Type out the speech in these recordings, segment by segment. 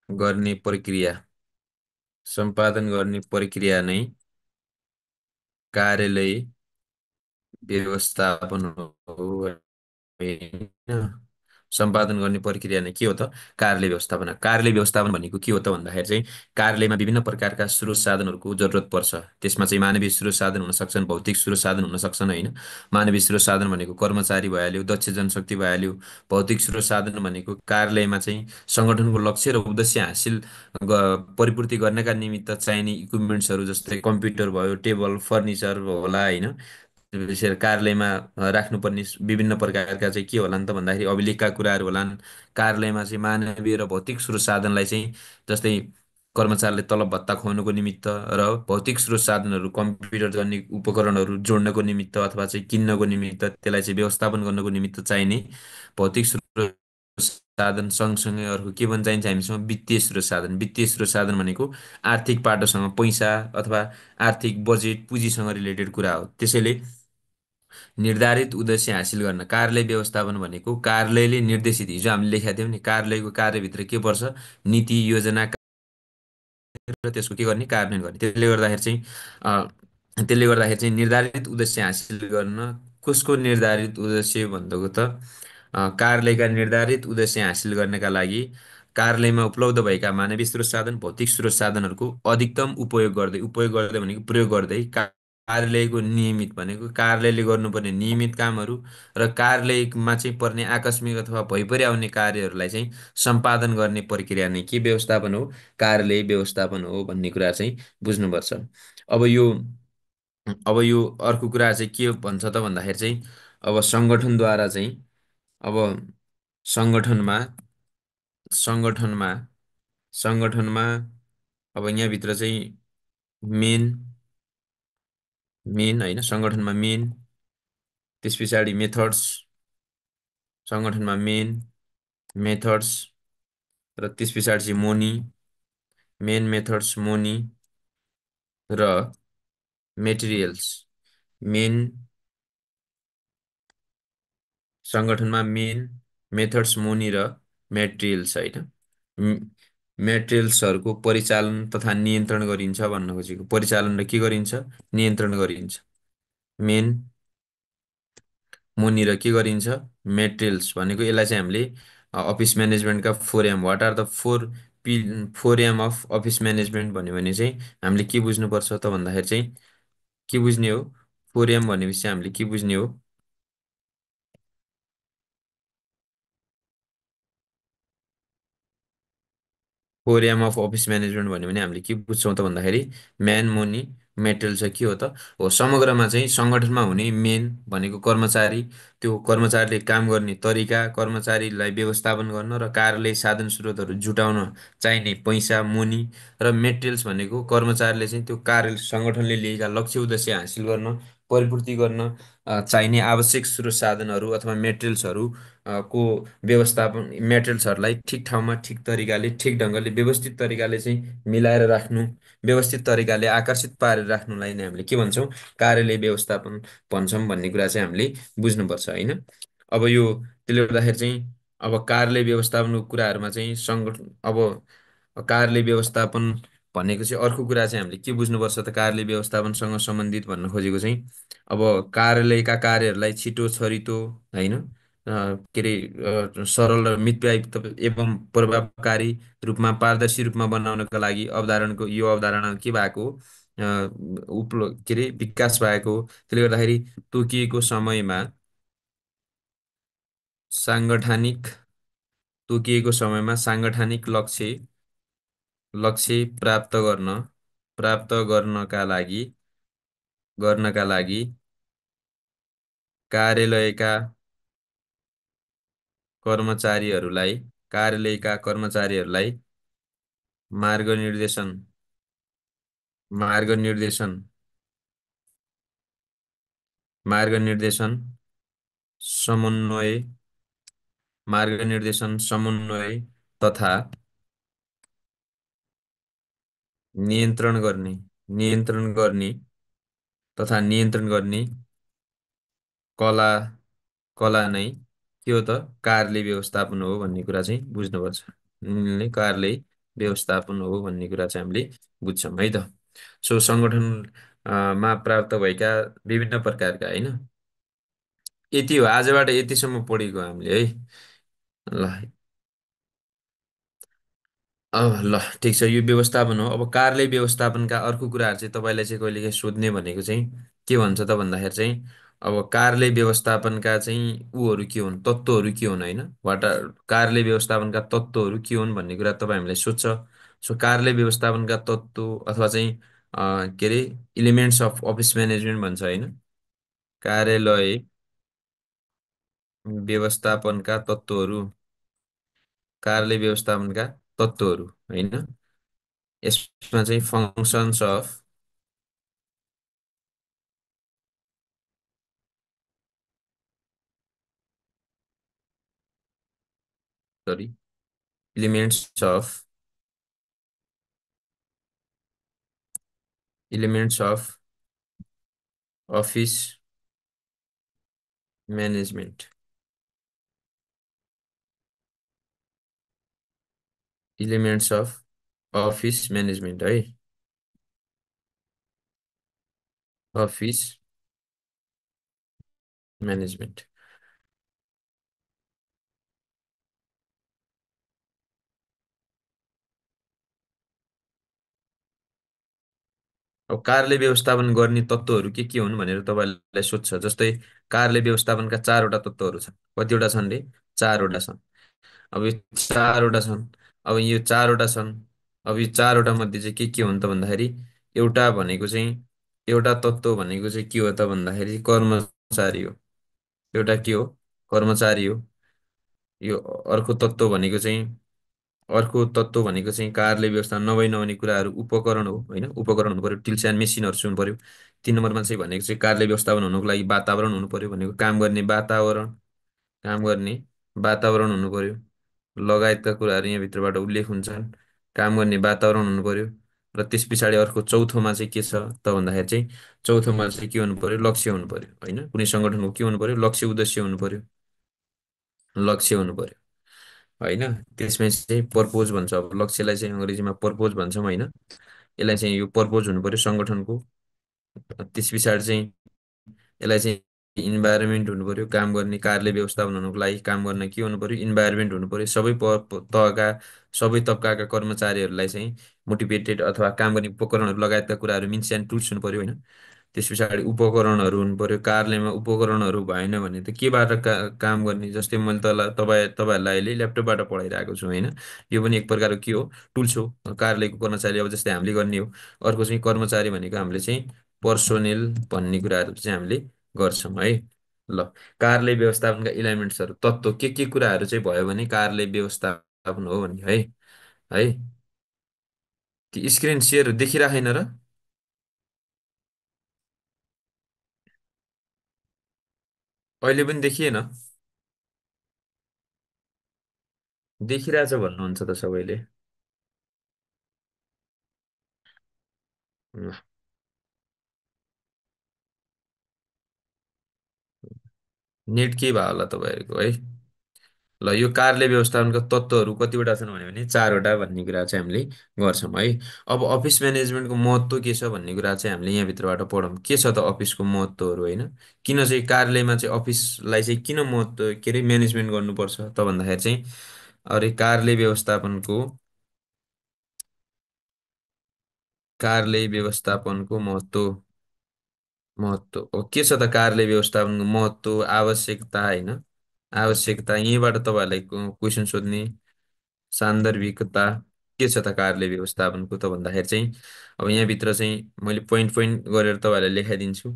गर्ने प्रक्रिया सम्पादन गर्ने प्रक्रिया नै कार्यालय व्यवस्थापन हो होइन। सम्पादन गर्ने प्रक्रिया नै के हो त? कार्यालय व्यवस्थापन। कार्यालय व्यवस्थापन भनेको के हो त भन्दाखेरि चाहिँ कार्यालयमा विभिन्न प्रकारका स्रोत साधनहरूको जरुरत पर्छ। त्यसमा चाहिँ मानवीय स्रोत साधन हुन सक्छन्, भौतिक स्रोत साधन हुन सक्छन् होइन। मानवीय स्रोत साधन भनेको कर्मचारी भइहाल्यो, दक्ष जनशक्ति भइहाल्यो। भौतिक स्रोत साधन भनेको कार्यालयमा चाहिँ सङ्गठनको लक्ष्य र उद्देश्य हासिल परिपूर्ति गर्नका निमित्त चाहिने इक्विपमेन्ट्सहरू, जस्तै कम्प्युटर भयो, टेबल फर्निचर होला होइन। विशेष कार्यालयमा राख्नुपर्ने विभिन्न प्रकारका चाहिँ के होलान् त भन्दाखेरि अभिलेखका कुराहरू होलान्। कार्यालयमा चाहिँ मानवीय र भौतिक स्रोत साधनलाई चाहिँ, जस्तै कर्मचारीले तलब भत्ता खुवाउनुको निमित्त र भौतिक स्रोत साधनहरू कम्प्युटर गर्ने उपकरणहरू जोड्नको निमित्त अथवा चाहिँ किन्नको निमित्त, त्यसलाई चाहिँ व्यवस्थापन गर्नको निमित्त चाहिने भौतिक स्रोत साधन सँगसँगै अर्को के भन्छ चाहिन्छ हामीसँग? वित्तीय स्रोत साधन। वित्तीय स्रोत साधन भनेको आर्थिक पाटोसँग, पैसा अथवा आर्थिक बजेट पुँजीसँग रिलेटेड कुरा हो। त्यसैले निर्धारित उद्देश्य हासिल गर्न कार्यालय व्यवस्थापन भनेको कार्यालयले निर्देशित, हिजो हामीले लेखेका थियौँ नि, कार्यालयको कार्यभित्र के पर्छ? नीति योजना र त्यसको के गर्ने? कार्यान्वयन गर्ने। त्यसले गर्दाखेरि चाहिँ निर्धारित उद्देश्य हासिल गर्न कसको निर्धारित उद्देश्य भन्दाको त कार्यालयका निर्धारित उद्देश्य हासिल गर्नका लागि कार्यालयमा उपलब्ध भएका मानवीय स्रोत साधन, भौतिक स्रोत साधनहरूको अधिकतम उपयोग गर्दै भनेको प्रयोग गर्दै कार्यालयको नियमित भनेको कार्यालयले गर्नुपर्ने नियमित कामहरू र कार्यालयमा चाहिँ पर्ने आकस्मिक अथवा भइपरि आउने कार्यहरूलाई चाहिँ सम्पादन गर्ने प्रक्रिया नै के व्यवस्थापन हो? कार्यालय व्यवस्थापन हो भन्ने कुरा चाहिँ बुझ्नुपर्छ। अब यो अब यो अर्को कुरा चाहिँ के भन्छ त भन्दाखेरि चाहिँ अब सङ्गठनद्वारा चाहिँ अब सङ्गठनमा सङ्गठनमा सङ्गठनमा अब यहाँभित्र चाहिँ मेन मेन होइन, सङ्गठनमा मेन, त्यस पछाडि मेथड्स, सङ्गठनमा मेन मेथड्स र त्यस पछाडि चाहिँ मोनी, मेन मेथड्स, मोनी र मेटेरियल्स। मेन सङ्गठनमा मेन मेथड्स, मोनी र मेटेरियल्स होइन। मेटेरियल्सहरूको परिचालन तथा नियन्त्रण गरिन्छ भन्न खोजेको। परिचालन र के गरिन्छ? नियन्त्रण गरिन्छ। मेन मुनि र के गरिन्छ? मेटेरियल्स भनेको यसलाई चाहिँ हामीले अफिस म्यानेजमेन्टका 4M, वाट आर द पि 4M अफ अफिस म्यानेजमेन्ट भन्यो भने चाहिँ हामीले के बुझ्नुपर्छ त भन्दाखेरि चाहिँ के बुझ्ने हो? 4M भनेपछि चाहिँ हामीले के बुझ्ने हो? 4M अफ अफिस म्यानेजमेन्ट भन्यो भने हामीले के बुझ्छौँ त भन्दाखेरि म्यान, मुनी, मेटेरियल चाहिँ के हो त? हो समग्रमा चाहिँ सङ्गठनमा हुने मेन भनेको कर्मचारी, त्यो कर्मचारीले काम गर्ने तरिका, कर्मचारीलाई व्यवस्थापन गर्न र कार्यालय साधन स्रोतहरू जुटाउन चाहिने पैसा, मुनी र मेटेरियल्स भनेको कर्मचारीले चाहिँ त्यो कार्य सङ्गठनले लिएका लक्ष्य उद्देश्य हासिल गर्न, परिपूर्ति गर्न चाहिने आवश्यक स्रोत साधनहरू अथवा मेटेरियल्सहरू को व्यवस्थापन, मेटेरियल्सहरूलाई ठिक ठाउँमा, ठिक तरिकाले, ठिक ढङ्गले, व्यवस्थित तरिकाले चाहिँ मिलाएर राख्नु, व्यवस्थित तरिकाले आकर्षित पारेर राख्नुलाई नै हामीले के भन्छौँ? कार्यालय व्यवस्थापन भन्छौँ भन्ने कुरा चाहिँ हामीले बुझ्नुपर्छ होइन। अब यो त्यसले गर्दाखेरि चाहिँ अब कार्यालय व्यवस्थापनको कुराहरूमा चाहिँ सङ्गठन अब कार्यालय व्यवस्थापन भनेको चाहिँ अर्को कुरा चाहिँ हामीले के बुझ्नुपर्छ त? कार्यालय व्यवस्थापनसँग सम्बन्धित भन्न खोजेको चाहिँ अब कार्यालयका कार्यहरूलाई छिटो छरितो होइन, के अरे सरल र मितव्ययी एवं प्रभावकारी रूपमा, पारदर्शी रूपमा बनाउनका लागि अवधारणाको यो अवधारणा के भएको हो? के अरे विकास भएको हो। त्यसले गर्दाखेरि तोकिएको समयमा साङ्गठनिक साङ्गठनिक लक्ष्य प्राप्त गर्नका लागि कार्यालयका कर्मचारीहरूलाई मार्गनिर्देशन मार्गनिर्देशन मार्गनिर्देशन समन्वय समन्वय तथा नियन्त्रण गर्ने नियन्त्रण गर्ने नियन्त्रण गर्ने कला कला नै के हो त? कार्यालय व्यवस्थापन हो भन्ने कुरा चाहिँ बुझ्नुपर्छ। कार्यालय व्यवस्थापन हो भन्ने कुरा चाहिँ हामीले बुझ्छौँ है त। सो सङ्गठन मा प्राप्त भएका विभिन्न प्रकारका होइन, यति हो आजबाट यतिसम्म पढेको हामीले है। ल अब ल ठिक छ, यो व्यवस्थापन हो। अब कार्यालय व्यवस्थापनका अर्को कुराहरू चाहिँ तपाईँलाई चाहिँ कहिलेकाहीँ सोध्ने भनेको चाहिँ के भन्छ त भन्दाखेरि चाहिँ अब कार्यालय व्यवस्थापनका चाहिँ ऊहरू के हुन्, तत्त्वहरू के हुन् होइन, वाट आर कार्यालय व्यवस्थापनका तत्त्वहरू के हुन् भन्ने कुरा तपाईँ हामीलाई सोध्छ। सो कार्यालय व्यवस्थापनका तत्त्व अथवा चाहिँ के अरे इलिमेन्ट्स अफ अफिस म्यानेजमेन्ट भन्छ होइन, कार्यालय व्यवस्थापनका तत्त्वहरू, कार्यालय व्यवस्थापनका तत्त्वहरू होइन, यसमा चाहिँ functions of, sorry, elements of, elements of office management, elements of office management है, ऑफिस मैनेजमेंट। अब कार्यालय व्यवस्थापन गर्ने तत्त्वहरू के हुन् भनेर तपाईँलाई सोध्छ, जस्तै कार्यालय व्यवस्थापनका चारवटा तत्त्वहरू छन्। कतिवटा छन् रे? चारवटा छन्। अब यो चारवटा छन्, अब यो चारवटा छन्, अब यो चारवटा मध्ये चाहिँ के हुन् त भन्दाखेरि एउटा भनेको चाहिँ, एउटा तत्त्व भनेको चाहिँ के हो त भन्दाखेरि कर्मचारी हो। एउटा के हो? कर्मचारी हो। यो अर्को तत्त्व भनेको चाहिँ, अर्को तत्त्व भनेको चाहिँ कार्यालय व्यवस्था नभउने कुराहरू उपकरण हो होइन, उपकरण हुनु पर्यो, टिल्स एन्ड मेसिनहरू चाहिँ हुनु पर्यो। 3 नम्बरमा चाहिँ भनेको चाहिँ कार्यालय व्यवस्थापन हुनुको लागि वातावरण हुनु पर्यो भनेको, काम गर्ने वातावरण, काम गर्ने वातावरण हुनु पर्यो लगायतका कुराहरू यहाँभित्रबाट उल्लेख हुन्छन्। काम गर्ने वातावरण हुनु पर्यो। र त्यस पछाडि अर्को चौथोमा चाहिँ के छ त भन्दाखेरि चाहिँ, चौथोमा चाहिँ के हुनु पर्यो? लक्ष्य हुनु पर्यो होइन, कुनै सङ्गठनको के हुनु पर्यो? लक्ष्य उद्देश्य हुनु पर्यो, लक्ष्य हुनु पर्यो होइन। त्यसमा चाहिँ पर्पोज भन्छ, अब लक्ष्यलाई चाहिँ अङ्ग्रेजीमा पर्पोज भन्छौँ होइन। यसलाई चाहिँ यो पर्पोज हुनु पर्यो सङ्गठनको। त्यस पछाडि चाहिँ यसलाई चाहिँ इन्भाइरोमेन्ट हुनु पर्यो, काम गर्ने कार्यालय व्यवस्थापन हुनुको लागि काम गर्न के हुनु पर्यो? इन्भाइरोमेन्ट हुनु पर्यो। तहका, सबै तबकाका कर्मचारीहरूलाई चाहिँ मोटिभेटेड अथवा काम गर्ने उपकरणहरू लगायतका कुराहरू मिन्स एन्ड टुल्स हुनु पर्यो होइन। त्यस पछाडि उपकरणहरू हुनु पर्यो। कार्यालयमा उपकरणहरू भएन भने त केबाट काम गर्ने? जस्तै मैले तपाईँहरूलाई अहिले ल्यापटपबाट पढाइरहेको छु होइन, यो पनि एक प्रकारको के हो? टुल्स हो। कार्यालयको कर्मचारी अब जस्तै हामीले गर्ने हो। अर्को चाहिँ कर्मचारी भनेको हामीले चाहिँ पर्सोनेल भन्ने कुराहरू चाहिँ हामीले गर्छौँ है। ल, कार्यालय व्यवस्थापनका इलिमेन्ट्सहरू तत्त्व के कुराहरू चाहिँ भयो भने कार्यालय व्यवस्थापन हो भन्ने है। ती स्क्रिन सेयर देखिरहेन र? अहिले पनि देखिएन? देखिरहेछ भन्नुहुन्छ त सबैले। ल, नेट के भयो होला तपाईँहरूको है। ल, यो कार्यालय व्यवस्थापनको तत्त्वहरू कतिवटा छन् भने 4वटा भन्ने कुरा चाहिँ हामीले गर्छौँ है। अब अफिस म्यानेजमेन्टको महत्त्व के छ भन्ने कुरा चाहिँ हामीले यहाँभित्रबाट पढौँ। के छ त अफिसको महत्त्वहरू होइन, किन चाहिँ कार्यालयमा चाहिँ अफिसलाई चाहिँ किन महत्त्व के अरे म्यानेजमेन्ट गर्नुपर्छ त भन्दाखेरि चाहिँ, अरे कार्यालय व्यवस्थापनको, कार्यालय व्यवस्थापनको महत्त्व, महत्त्व हो के छ त कार्यालय व्यवस्थापनको महत्त्व, आवश्यकता होइन। आवश्यकता यहीँबाट तपाईँहरूलाई क्वेसन सोध्ने, सान्दर्भिकता के छ त कार्यालय व्यवस्थापनको त भन्दाखेरि चाहिँ, अब यहाँभित्र चाहिँ मैले पोइन्ट पोइन्ट गरेर तपाईँहरूलाई लेखाइदिन्छु।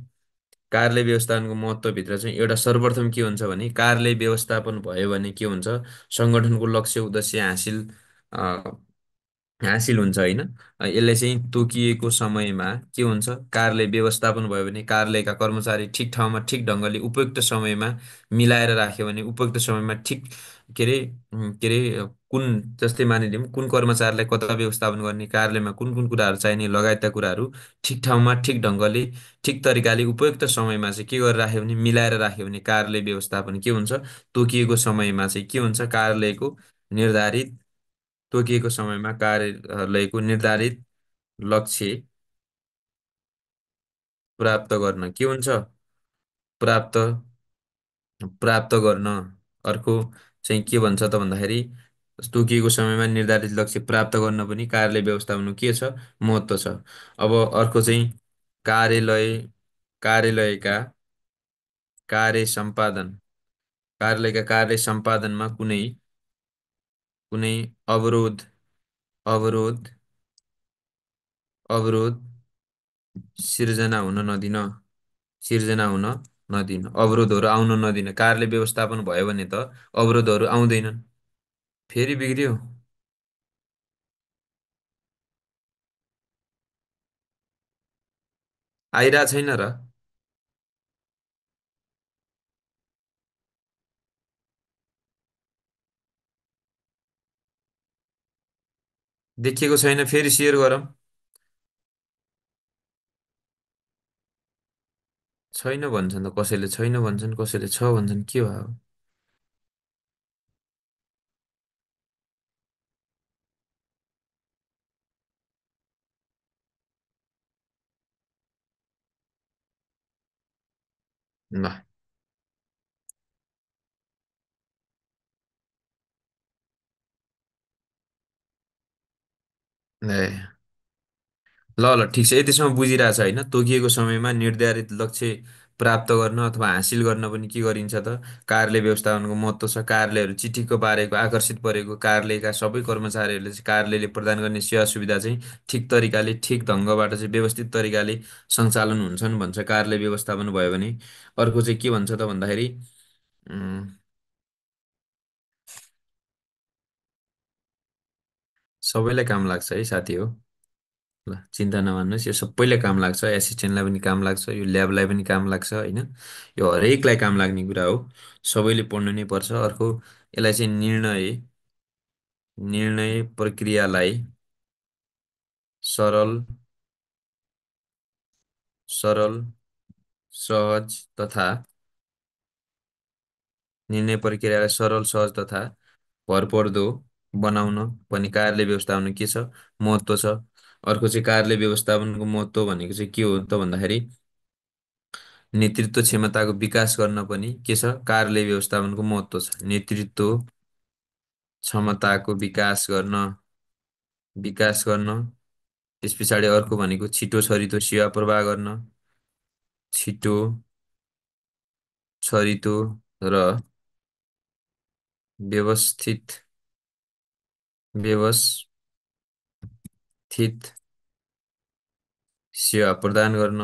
कार्यालय व्यवस्थापनको महत्त्वभित्र चाहिँ एउटा सर्वप्रथम के हुन्छ भने, कार्यालय व्यवस्थापन भयो भने के हुन्छ? सङ्गठनको लक्ष्य उद्देश्य हासिल हुन्छ होइन। यसले चाहिँ तोकिएको समयमा के हुन्छ? कार्यालय व्यवस्थापन भयो भने कार्यालयका कर्मचारी ठिक ठाउँमा ठिक ढङ्गले उपयुक्त समयमा मिलाएर राख्यो भने, उपयुक्त समयमा ठिक के अरे कुन, जस्तै मानिलिउँ कुन कर्मचारीलाई कता व्यवस्थापन गर्ने, कार्यालयमा कुन कुन कुराहरू चाहिने लगायतका कुराहरू ठिक ठाउँमा ठिक ढङ्गले ठिक तरिकाले उपयुक्त समयमा चाहिँ के गरेर राख्यो भने, मिलाएर राख्यो भने कार्यालय व्यवस्थापन के हुन्छ? तोकिएको समयमा चाहिँ के हुन्छ? कार्यालयको निर्धारित तोकिएको समयमा कार्यालयको निर्धारित लक्ष्य प्राप्त गर्न के हुन्छ? प्राप्त प्राप्त गर्न। अर्को चाहिँ के भन्छ त भन्दाखेरि तोकिएको समयमा निर्धारित लक्ष्य प्राप्त गर्न पनि कार्यालय व्यवस्थापन के छ? महत्त्व छ। अब अर्को चाहिँ कार्यालय कार्यालयका कार्य सम्पादन कार्यालयका कार्य सम्पादनमा कुनै कुनै अवरोध अवरोध अवरोध सिर्जना हुन नदिन सिर्जना हुन नदिन अवरोधहरू आउन नदिन। कार्यालय व्यवस्थापन भयो भने त अवरोधहरू आउँदैनन्। फेरि बिग्रियो। आइरा छैन र? देखिएको छैन, फेरि सेयर गरौँ। छैन भन्छन् त कसैले, छैन भन्छन् कसैले, छ भन्छन्, के भयो? ल ए ल ठिक छ, यतिसम्म बुझिरहेछ होइन? तोकिएको समयमा निर्धारित लक्ष्य प्राप्त गर्न अथवा हासिल गर्न पनि के गरिन्छ त? कार्यालय व्यवस्थापनको महत्त्व छ। कार्यालयहरू चिठीको पारेको आकर्षित परेको कार्यालयका सबै कर्मचारीहरूले चाहिँ कार्यालयले प्रदान गर्ने सेवा सुविधा चाहिँ ठिक तरिकाले ठिक ढङ्गबाट चाहिँ व्यवस्थित तरिकाले सञ्चालन हुन्छन् भन्छ कार्यालय व्यवस्थापन भयो भने। अर्को चाहिँ के भन्छ त भन्दाखेरि उम्, सबैलाई काम लाग्छ है साथी हो। ल चिन्ता नमान्नुहोस्, यो सबैलाई काम लाग्छ, एसिस्टेन्टलाई पनि काम लाग्छ, यो ल्याबलाई पनि काम लाग्छ होइन? यो हरेकलाई काम लाग्ने कुरा हो। सबैले पढ्नु नै पर्छ। अर्को यसलाई चाहिँ निर्णय प्रक्रियालाई सरल सरल सहज तथा निर्णय प्रक्रियालाई सरल सहज तथा भरपर्दो बनाउन पनि कार्यालय व्यवस्थापन के छ? महत्त्व छ। अर्को चाहिँ कार्यालय व्यवस्थापनको महत्त्व भनेको चाहिँ के हो त भन्दाखेरि नेतृत्व क्षमताको विकास गर्न पनि के छ? कार्यालय व्यवस्थापनको महत्त्व छ। नेतृत्व क्षमताको विकास गर्न। त्यस पछाडि अर्को भनेको छिटो छरितो सेवा प्रवाह गर्न। छिटो छरितो र व्यवस्थित व्यवस्थित सेवा प्रदान गर्न।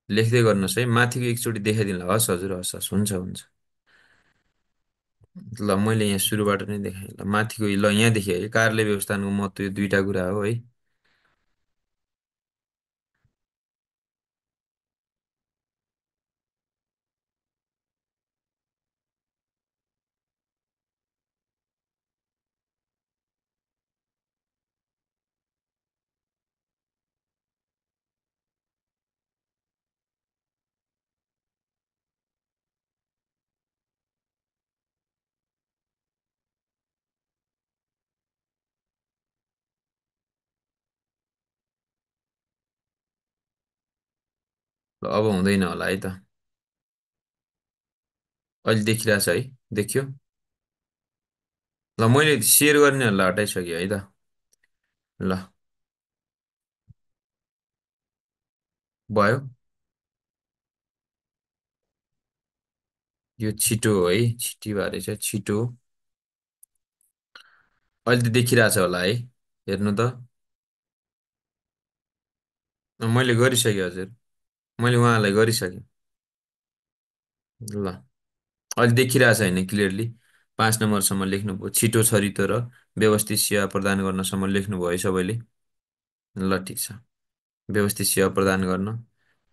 लेख्दै गर्नुहोस् है, माथिको एकचोटि देखाइदिनु। हस् हजुर, हस् हस्, हुन्छ हुन्छ। ल मैले यहाँ सुरुबाट नै देखाएँ। ल माथिको ल यहाँदेखि है, कार्यालय व्यवस्थापनको महत्त्व यो दुईटा कुरा हो है। ल अब हुँदैन होला है त? अहिले देखिरहेछ है? देखियो? ल मैले सेयर गर्नेहरूलाई हटाइसकेँ है त? ल भयो। यो छिटो हो है, छिटी भएर चाहिँ छिटो। अहिले त देखिरहेछ होला है? हेर्नु त। मैले गरिसकेँ हजुर, मैले उहाँलाई गरिसकेँ। ल अहिले देखिरहेछ होइन क्लियरली? 5 नम्बरसम्म लेख्नुभयो, छिटो छरितो र व्यवस्थित सेवा प्रदान गर्नसम्म लेख्नुभयो है सबैले? ल ठिक छ, व्यवस्थित सेवा प्रदान गर्न।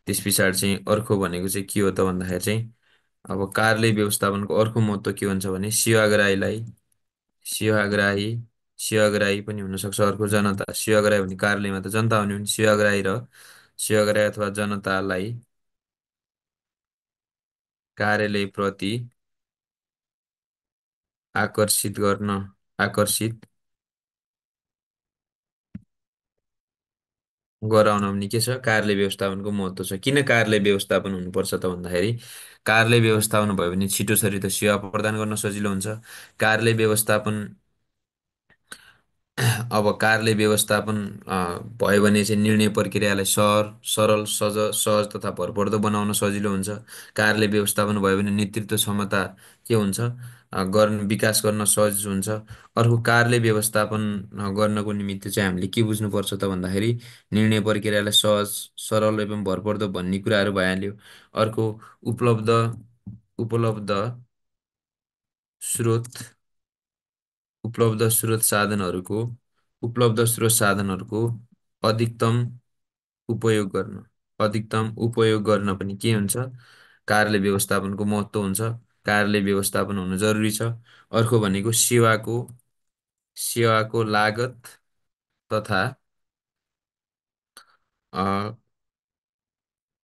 त्यस पछाडि चाहिँ अर्को भनेको चाहिँ के हो त भन्दाखेरि चाहिँ अब कार्यालय व्यवस्थापनको अर्को महत्त्व के हुन्छ भने सेवाग्राहीलाई सेवाग्राही सेवाग्राही पनि हुनसक्छ। अर्को जनता, सेवाग्राही भने कार्यालयमा त जनता हुने, भने सेवाग्राही र सेवाग्राही अथवा जनतालाई कार्यालयप्रति आकर्षित गर्न, आकर्षित गराउन पनि के छ, कार्यालय व्यवस्थापनको महत्त्व छ। किन कार्यालय व्यवस्थापन हुनुपर्छ त भन्दाखेरि, कार्यालय व्यवस्थापन भयो भने छिटो छरितो सेवा प्रदान गर्न सजिलो हुन्छ। कार्यालय व्यवस्थापन अब कारले व्यवस्थापन भयो भने चाहिँ निर्णय प्रक्रियालाई सरल सहज तथा भरपर्दो बनाउन सजिलो हुन्छ। कारले व्यवस्थापन भयो भने नेतृत्व क्षमता के हुन्छ, विकास गर्न सहज हुन्छ। अर्को, कारले व्यवस्थापन गर्नको निमित्त चाहिँ हामीले के बुझ्नुपर्छ त भन्दाखेरि, निर्णय प्रक्रियालाई सहज सरल एवं भरपर्दो भन्ने कुराहरू भइहाल्यो। अर्को, उपलब्ध उपलब्ध स्रोत उपलब्ध स्रोत साधनहरूको उपलब्ध स्रोत साधनहरूको अधिकतम उपयोग गर्न, अधिकतम उपयोग गर्न पनि के हुन्छ, कार्यालय व्यवस्थापनको महत्त्व हुन्छ। कार्यालय व्यवस्थापन हुनु जरुरी छ। अर्को भनेको सेवाको लागत तथा अ,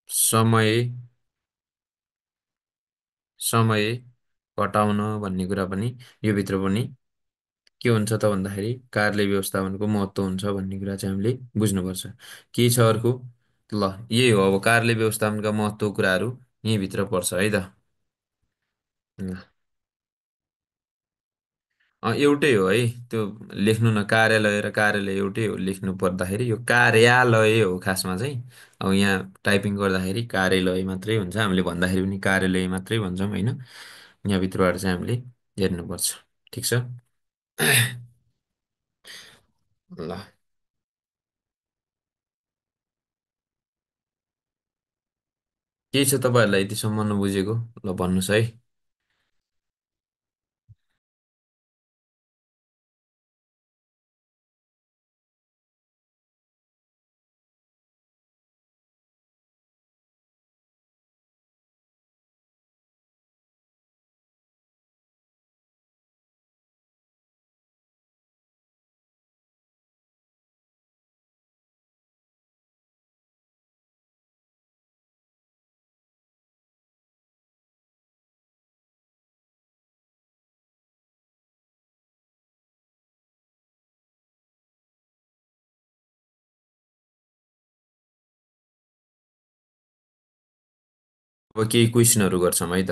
समय समय घटाउन भन्ने कुरा पनि यो भित्र पनि के हुन्छ त भन्दाखेरि, कार्यालय व्यवस्थापनको महत्त्व हुन्छ भन्ने कुरा चाहिँ हामीले बुझ्नुपर्छ। के छ अर्को? ल, यही हो अब कार्यालय व्यवस्थापनका महत्त्व कुराहरू यहीँभित्र पर्छ है त। ल, एउटै हो है त्यो, लेख्नु न कार्यालय र कार्यालय एउटै हो लेख्नु पर्दाखेरि, यो कार्यालय हो खासमा चाहिँ। अब यहाँ टाइपिङ गर्दाखेरि कार्यालय मात्रै हुन्छ, हामीले भन्दाखेरि पनि कार्यालय मात्रै भन्छौँ होइन। यहाँभित्रबाट चाहिँ हामीले हेर्नुपर्छ। ठिक छ। ल, के छ तपाईँहरूलाई यतिसम्म नबुझेको? ल भन्नुहोस् है। अब केही क्वेसनहरू गर्छौँ है त।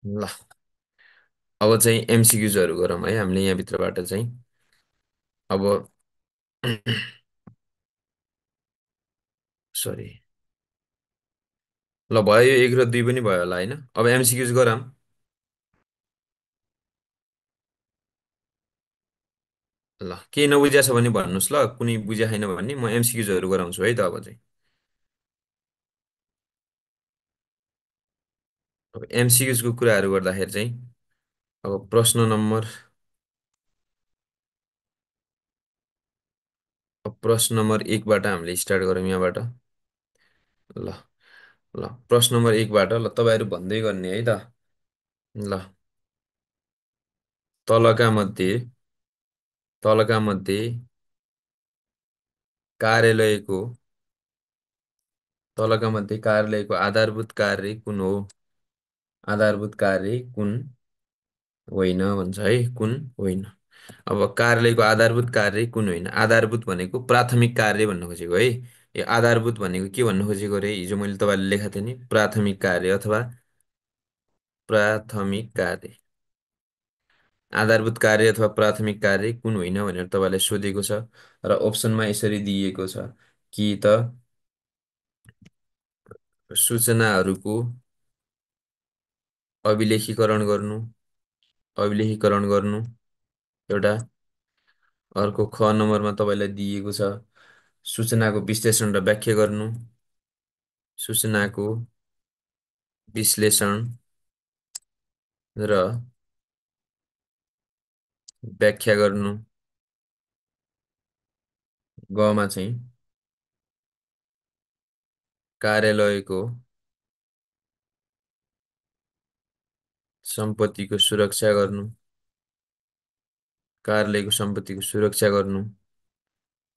ल, अब चाहिँ एमसिक्युजहरू गरौँ है हामीले यहाँभित्रबाट चाहिँ। अब सरी, ल भयो, यो 1 र 2 पनि भयो होला होइन। अब एमसिक्युज गरौँ। ल, केही नबुझिया छ भने भन्नुहोस्, ल कुनै बुझिया छैन भने म एमसिक्युजहरू गराउँछु है त अब चाहिँ। अब एमसिक्युजको कुराहरू गर्दाखेरि चाहिँ, अब प्रश्न नम्बर 1बाट हामीले स्टार्ट गरौँ यहाँबाट। ल, ल प्रश्न नम्बर 1बाट ल तपाईँहरू भन्दै गर्ने है त। ल, तलका मध्ये तलका मध्ये कार्यालयको तलका मध्ये कार्यालयको आधारभूत कार्य कुन हो? आधारभूत कार्य कुन होइन भन्छ है, कुन होइन। अब कार्यालयको आधारभूत कार्य कुन होइन, आधारभूत भनेको प्राथमिक कार्य भन्नु खोजेको है। यो आधारभूत भनेको के भन्नु खोजेको रे, हिजो मैले तपाईँलाई लेखाएको थिएँ नि, प्राथमिक कार्य अथवा प्राथमिक कार्य। आधारभूत कार्य अथवा प्राथमिक कार्य कुन होइन भनेर तपाईँलाई सोधेको छ। र अप्सनमा यसरी दिइएको छ कि त सूचनाहरूको अभिलेखीकरण गर्नु, अभिलेखीकरण गर्नु एउटा। अर्को ख नम्बरमा तपाईँलाई दिइएको छ सूचनाको विश्लेषण र व्याख्या गर्नु, सूचनाको विश्लेषण र व्याख्या गर्नु। गमा चाहिँ कार्यालयको सम्पत्तिको सुरक्षा गर्नु, कार्यालयको सम्पत्तिको सुरक्षा गर्नु।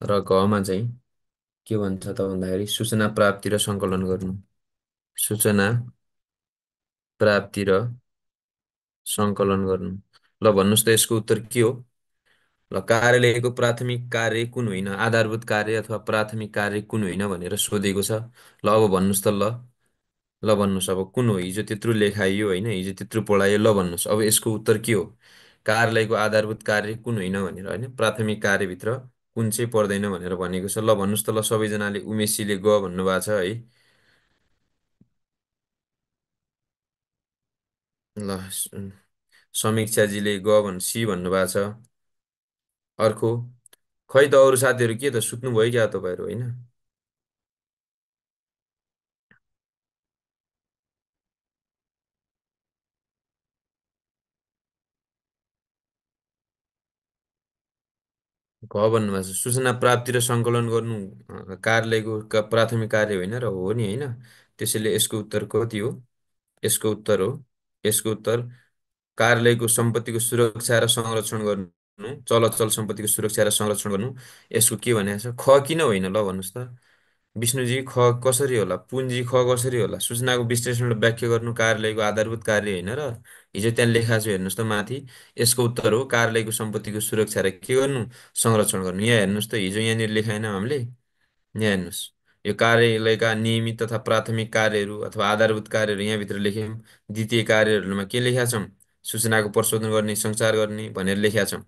र घमा चाहिँ के भन्छ त भन्दाखेरि सूचना प्राप्ति र सङ्कलन गर्नु, सूचना प्राप्ति र सङ्कलन गर्नु। ल भन्नुहोस् त यसको उत्तर के हो? ल कार्यालयको प्राथमिक कार्य कुन होइन, आधारभूत कार्य अथवा प्राथमिक कार्य कुन होइन भनेर सोधेको छ। ल अब भन्नुहोस् त ल। ल भन्नुहोस् अब कुन हो? हिजो त्यत्रो लेखाइयो होइन, हिजो त्यत्रो पढाइयो। ल भन्नुहोस् अब यसको उत्तर के हो? कार्यालयको आधारभूत कार्य कुन होइन भनेर होइन, प्राथमिक कार्यभित्र कुन चाहिँ पर्दैन भनेर भनेको छ। ल भन्नुहोस् त ल सबैजनाले। उमेशीले ग भन्नुभएको छ है। ल समीक्षाजीले ग सी भन्नुभएको छ। अर्को खै त अरू साथीहरू के त सुत्नुभयो क्या तपाईँहरू होइन? क भन्नुभएको छ सूचना प्राप्ति र सङ्कलन गर्नु कार्यालयको प्राथमिक कार्य होइन र हो नि होइन। त्यसैले यसको उत्तर कति हो? यसको उत्तर हो, यसको उत्तर कार्यालयको सम्पत्तिको सुरक्षा र संरक्षण गर्नु, चलअचल सम्पत्तिको सुरक्षा र संरक्षण गर्नु। यसको के भनेको छ? ख किन होइन ल भन्नुहोस् त? विष्णुजी ख कसरी होला? पुन्जी ख कसरी होला? सूचनाको विश्लेषण र व्याख्या गर्नु कार्यालयको आधारभूत कार्य होइन र? हिजो त्यहाँ लेखाएको छु हेर्नुहोस् त माथि। यसको उत्तर हो कार्यालयको सम्पत्तिको सुरक्षा र के गर्नु? संरक्षण गर्नु। यहाँ हेर्नुहोस् त हिजो यहाँनिर लेखाएन हामीले? यहाँ हेर्नुहोस्, यो कार्यालयका नियमित तथा प्राथमिक कार्यहरू अथवा आधारभूत कार्यहरू यहाँभित्र लेख्यौँ। द्वितीय कार्यहरूमा के लेखेका छौँ? सूचनाको प्रशोधन गर्ने, सञ्चार गर्ने भनेर लेखेका छौँ।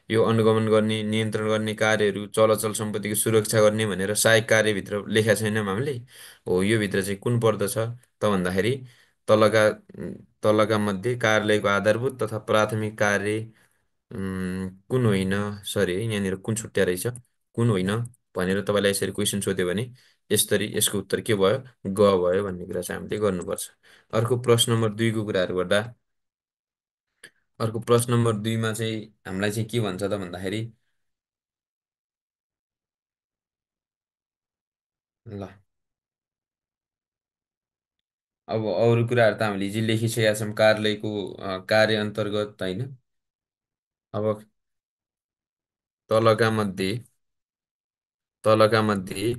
यो अनुगमन गर्ने, नियन्त्रण गर्ने कार्यहरू, चलअचल सम्पत्तिको सुरक्षा गर्ने भनेर सहायक कार्यभित्र लेखेका छैनौँ हामीले? हो, यो भित्र चाहिँ कुन पर्दछ त भन्दाखेरि तलका तलका मध्ये कार्यालयको आधारभूत तथा प्राथमिक कार्य कुन होइन, सरी है यहाँनिर कुन छुट्या रहेछ, कुन होइन भनेर तपाईँलाई यसरी क्वेसन सोध्यो भने यसरी यसको उत्तर के भयो? ग भयो भन्ने कुरा चाहिँ हामीले गर्नुपर्छ। अर्को प्रश्न नम्बर 2को कुराहरू गर्दा अर्को प्रश्न नम्बर 2मा चाहिँ हामीलाई चाहिँ के भन्छ त भन्दाखेरि ल अब अरू कुराहरू त हामीले हिजो लेखिसकेका छौँ कार्यालयको कार्य अन्तर्गत होइन। अब तलका मध्ये तलका मध्ये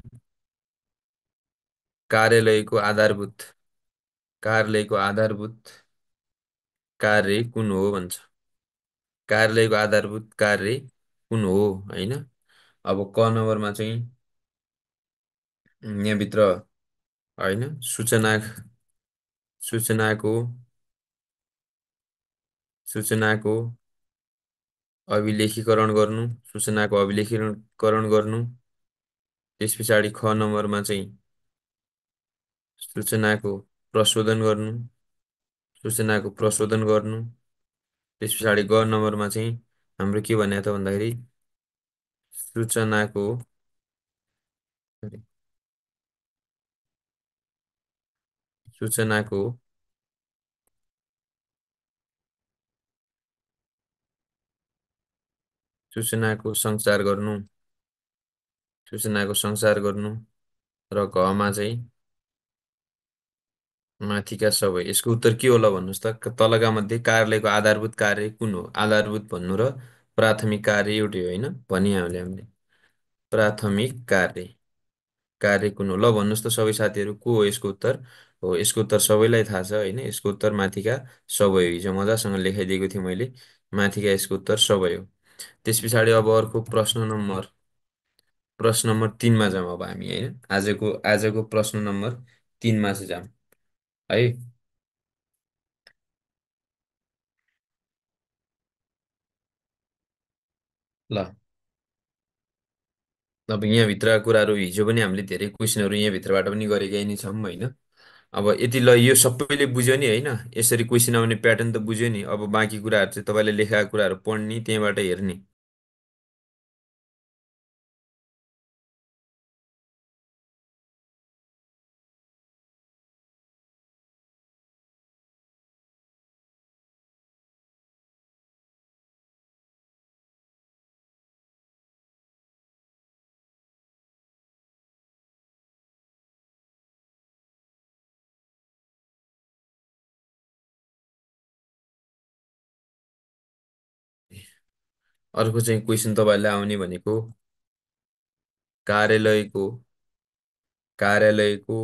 कार्यालयको आधारभूत कार्यालयको आधारभूत कार्य कुन हो भन्छ। कार्यालयको आधारभूत कार्य कुन हो होइन। अब क नम्बरमा चाहिँ यहाँभित्र होइन सूचनाको सूचनाको अभिलेखीकरण गर्नु, सूचनाको अभिलेखीकरण गर्नु। त्यस पछाडि ख नम्बरमा चाहिँ सूचनाको प्रशोधन गर्नु, सूचनाको प्रशोधन गर्नु। त्यस पछाडि ग नम्बरमा चाहिँ हाम्रो के भने त भन्दाखेरि सूचनाको सूचनाको सूचनाको सञ्चार गर्नु, सूचनाको सञ्चार गर्नु। र घमा चाहिँ माथिका सबै। यसको उत्तर के होला भन्नुहोस् त? तलका मध्ये कार्यालयको आधारभूत कार्य कुन हो? आधारभूत भन्नु र प्राथमिक कार्य एउटै होइन भनिहाल्यो हामीले। प्राथमिक कार्य कार्य कुन हो? ल भन्नुहोस् त सबै साथीहरू को हो यसको उत्तर? हो, यसको उत्तर सबैलाई थाहा छ होइन। यसको उत्तर माथिका सबै हो। हिजो मजासँग लेखाइदिएको थिएँ मैले। माथिका यसको उत्तर सबै हो। त्यस पछाडि अब अर्को प्रश्न नम्बर 3मा जाउँ अब हामी होइन। आजको प्रश्न नम्बर 3मा चाहिँ जाउँ है। ल अब यहाँभित्रका कुराहरू हिजो पनि हामीले धेरै क्वेसनहरू यहाँभित्रबाट पनि गरेकै नै छौँ होइन। अब यति ल यो सबैले बुझ्यो नि होइन। यसरी क्वेसन आउने प्याटर्न त बुझ्यो नि। अब बाँकी कुराहरू चाहिँ तपाईँले लेखाएको कुराहरू पढ्ने त्यहाँबाट हेर्ने। अर्को चाहिँ क्वेसन तपाईँहरूलाई आउने भनेको कार्यालयको कार्यालयको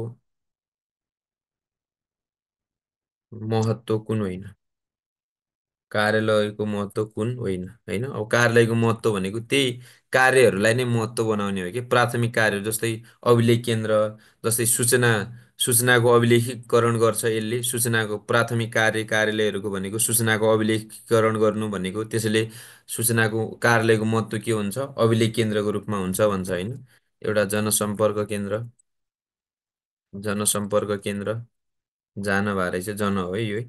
महत्त्व कुन होइन। कार्यालयको महत्त्व कुन होइन होइन। अब कार्यालयको महत्त्व भनेको त्यही कार्यहरूलाई नै महत्त्व बनाउने हो कि प्राथमिक कार्यहरू जस्तै अभिलेख केन्द्र जस्तै सूचनाको अभिलेखीकरण गर्छ यसले। सूचनाको प्राथमिक कार्यालयहरूको भनेको सूचनाको अभिलेखीकरण गर्नु भनेको त्यसैले सूचनाको कार्यालयको महत्त्व के हुन्छ अभिलेख केन्द्रको रूपमा हुन्छ भन्छ होइन। एउटा जनसम्पर्क केन्द्र जनसम्पर्क केन्द्र जान भएर चाहिँ जन हो है यो है।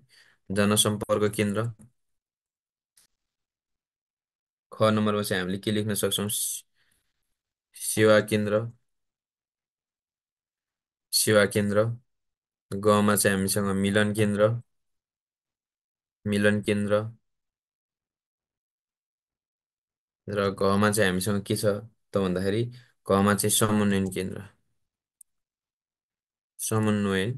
जनसम्पर्क केन्द्र। ख नम्बरमा चाहिँ हामीले के लेख्न सक्छौँ सेवा केन्द्र सेवा केन्द्र। गमा चाहिँ हामीसँग मिलन केन्द्र र घमा चाहिँ हामीसँग के छ त भन्दाखेरि घमा चाहिँ समन्वयन केन्द्र समन्वयन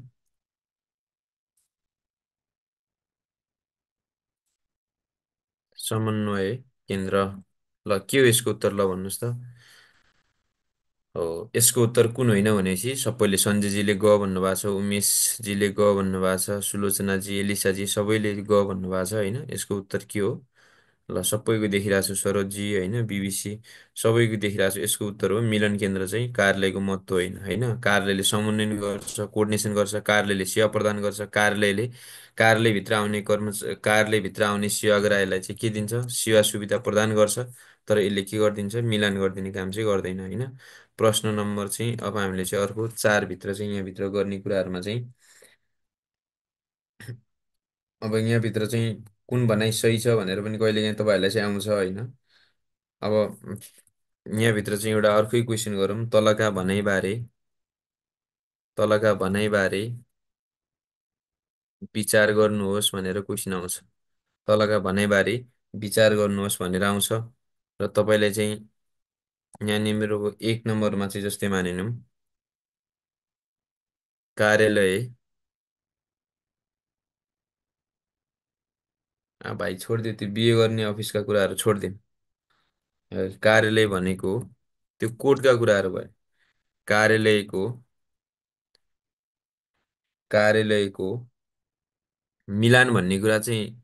समन्वय केन्द्र। ल के हो यसको उत्तर ल भन्नुहोस् त। हो यसको उत्तर कुन होइन भनेपछि सबैले सञ्जयजीले ग भन्नुभएको छ उमेशजीले ग भन्नुभएको छ सुलोचनाजी एलिसाजी सबैले ग भन्नुभएको छ होइन। यसको उत्तर के हो ल सबैको देखिरहेको छु सरोजजी होइन बिबिसी सबैको देखिरहेको छु यसको उत्तर हो मिलन केन्द्र चाहिँ कार्यालयको महत्त्व होइन होइन। कार्यालयले समन्वयन गर्छ कोर्डिनेसन गर्छ कार्यालयले सेवा प्रदान गर्छ कार्यालयले कार्यालयभित्र आउने सेवाग्राहीलाई चाहिँ के दिन्छ सेवा सुविधा प्रदान गर्छ। तर यसले के गरिदिन्छ मिलान गरिदिने काम चाहिँ गर्दैन होइन। प्रश्न नम्बर चाहिँ अब हामीले चाहिँ अर्को चारभित्र चाहिँ यहाँभित्र गर्ने कुराहरूमा चाहिँ अब यहाँभित्र चाहिँ कुन भनाइ सही छ भनेर पनि कहिलेकाहीँ तपाईँहरूलाई चाहिँ आउँछ होइन। अब यहाँभित्र चाहिँ एउटा अर्कै क्वेसन गरौँ तलका भनाइबारे विचार गर्नुहोस् भनेर क्वेसन आउँछ। तलका भनाइबारे विचार गर्नुहोस् भनेर आउँछ। र तपाईँले चाहिँ यहाँनिर मेरो एक नम्बरमा चाहिँ जस्तै मानिनौँ कार्यालय भाइ छोडिदियो त्यो बिए गर्ने अफिसका कुराहरू छोडिदिउँ। कार्यालय भनेको त्यो कोर्टका कुराहरू भयो। कार्यालयको कार्यालयको मिलान भन्ने कुरा चाहिँ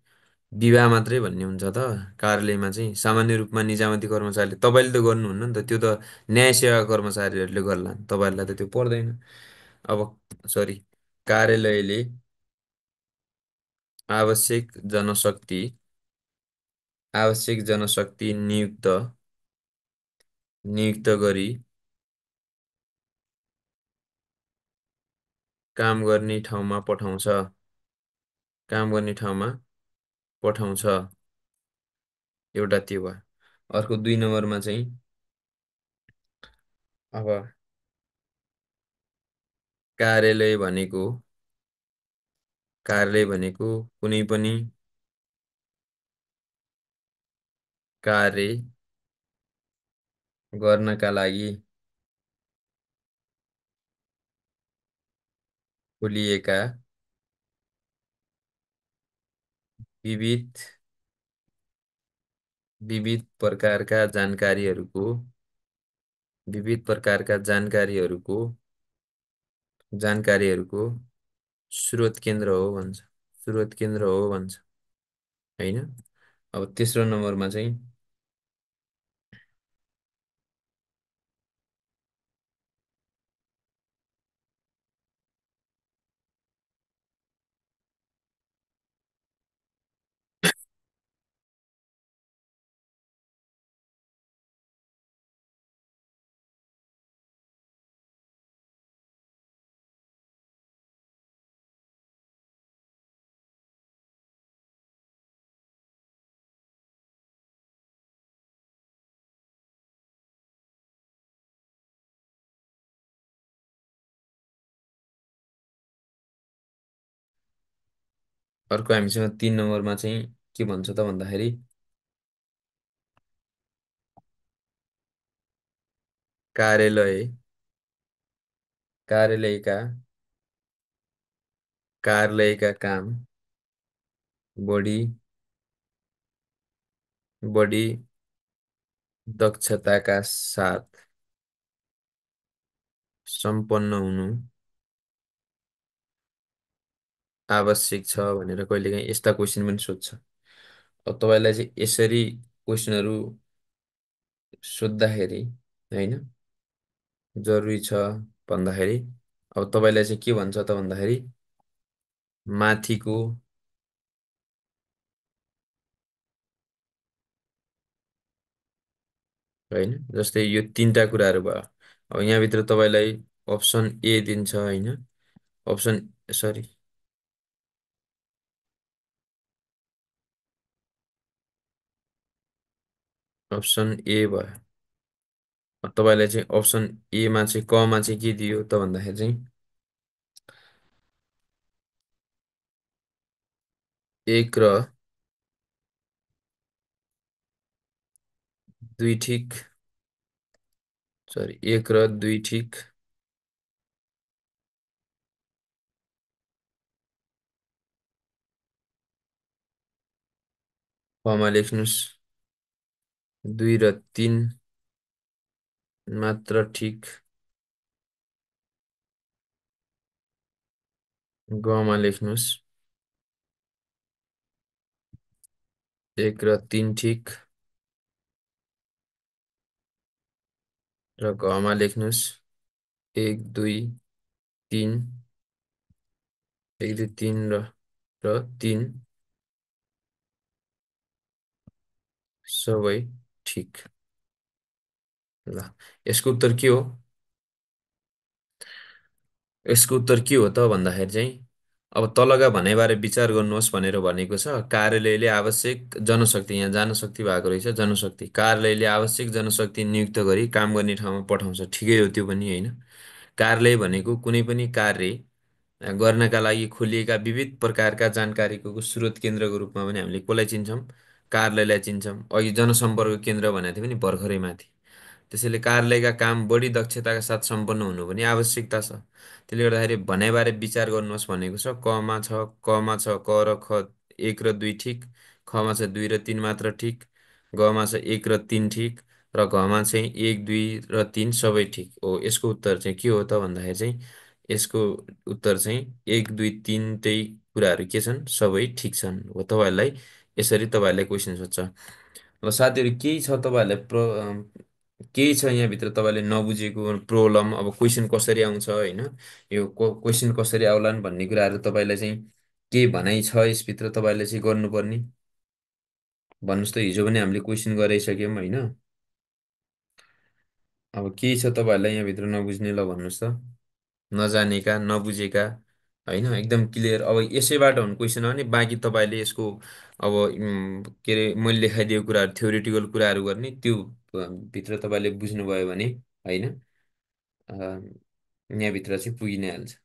विवाह मात्रै भन्ने हुन्छ त। कार्यालयमा चाहिँ सामान्य रूपमा निजामती कर्मचारीले तपाईँले त गर्नुहुन्न नि त त्यो त न्याय सेवा कर्मचारीहरूले गर्ला तपाईँहरूलाई त त्यो पर्दैन। अब सरी कार्यालयले आवश्यक जनशक्ति नियुक्त गरी काम गर्ने ठाउँमा पठाउँछ काम गर्ने ठाउँमा पठाउँछ। एउटा त्यो भयो। अर्को दुई नम्बरमा चाहिँ अब कार्यालय भनेको कुनै पनि कार्य गर्नका लागि खोलिएका विविध विविध प्रकारका जानकारीहरूको स्रोत केन्द्र हो भन्छ होइन। अब तेस्रो नम्बरमा चाहिँ अर्को हामीसँग 3 नम्बरमा चाहिँ के भन्छ त भन्दाखेरि कार्यालय कार्यालयका कार्यालयका काम बढी बढी दक्षताका साथ सम्पन्न हुनु आवश्यक छ भनेर कहिलेकाहीँ यस्ता क्वेसन पनि सोध्छ। अब तपाईँलाई चाहिँ यसरी क्वेसनहरू सोद्धाखेरि होइन जरुरी छ भन्दाखेरि अब तपाईँलाई चाहिँ के भन्छ त भन्दाखेरि माथिको होइन जस्तै यो तिनवटा कुराहरू भयो। अब यहाँभित्र तपाईँलाई अप्सन ए दिन्छ होइन अप्सन सरी अप्सन ए भयो। अब तपाईँलाई चाहिँ अप्सन एमा चाहिँ कमा चाहिँ के दियो त भन्दाखेरि चाहिँ एक र दुई ठिक सरी एक र दुई ठिक कमा लेख्नुहोस् दुई र तिन मात्र ठिक गमा लेख्नुहोस् एक र तिन ठिक र घमा लेख्नुहोस् एक दुई तिन एक दुई तिन र तिन सबै ठिक। ल यसको उत्तर के हो? यसको उत्तर के हो त भन्दाखेरि चाहिँ अब तलका भनाइबारे विचार गर्नुहोस् भनेर भनेको छ। कार्यालयले आवश्यक जनशक्ति यहाँ जनशक्ति भएको रहेछ जनशक्ति कार्यालयले आवश्यक जनशक्ति नियुक्त गरी काम गर्ने ठाउँमा पठाउँछ ठिकै हो त्यो पनि होइन। कार्यालय भनेको कुनै पनि कार्य गर्नका लागि खोलिएका विविध प्रकारका जानकारीको स्रोत केन्द्रको रूपमा पनि हामीले कसलाई चिन्छौँ कार्यालयलाई चिन्छौँ। अघि जनसम्पर्क केन्द्र भनेको थियो पनि भर्खरै माथि। त्यसैले कार्यालयका काम बढी दक्षताका साथ सम्पन्न हुनु पनि आवश्यकता छ। त्यसले गर्दाखेरि भनाइबारे विचार गर्नुहोस् भनेको छ कमा छ क र ख एक र दुई ठिक खमा छ दुई र तिन मात्र ठिक गमा छ एक र तिन ठिक र घमा चाहिँ एक दुई र तिन सबै ठिक हो। यसको उत्तर चाहिँ के हो त भन्दाखेरि चाहिँ यसको उत्तर चाहिँ एक दुई तिन त्यही कुराहरू के छन् सबै ठिक छन् हो। तपाईँहरूलाई यसरी तपाईँहरूलाई क्वेसन सोध्छ। अब साथीहरू केही छ तपाईँहरूलाई केही छ यहाँभित्र तपाईँले नबुझेको प्रब्लम अब क्वेसन कसरी आउँछ होइन यो क्वेसन कसरी आउलान् भन्ने कुराहरू तपाईँलाई चाहिँ केही भनाइ छ यसभित्र तपाईँले चाहिँ गर्नुपर्ने भन्नुहोस् त। हिजो पनि हामीले क्वेसन गराइसक्यौँ होइन। अब केही छ तपाईँहरूलाई यहाँभित्र नबुझ्ने ल भन्नुहोस् त नजानेका नबुझेका होइन एकदम क्लियर। अब यसैबाट हुने क्वेसन हो भने बाँकी तपाईँले यसको अब के अरे मैले लेखाइदिएको कुराहरू थ्योरिटिकल कुराहरू गर्ने त्यो भित्र तपाईँले बुझ्नुभयो भने होइन यहाँभित्र चाहिँ पुगि नै हाल्छ।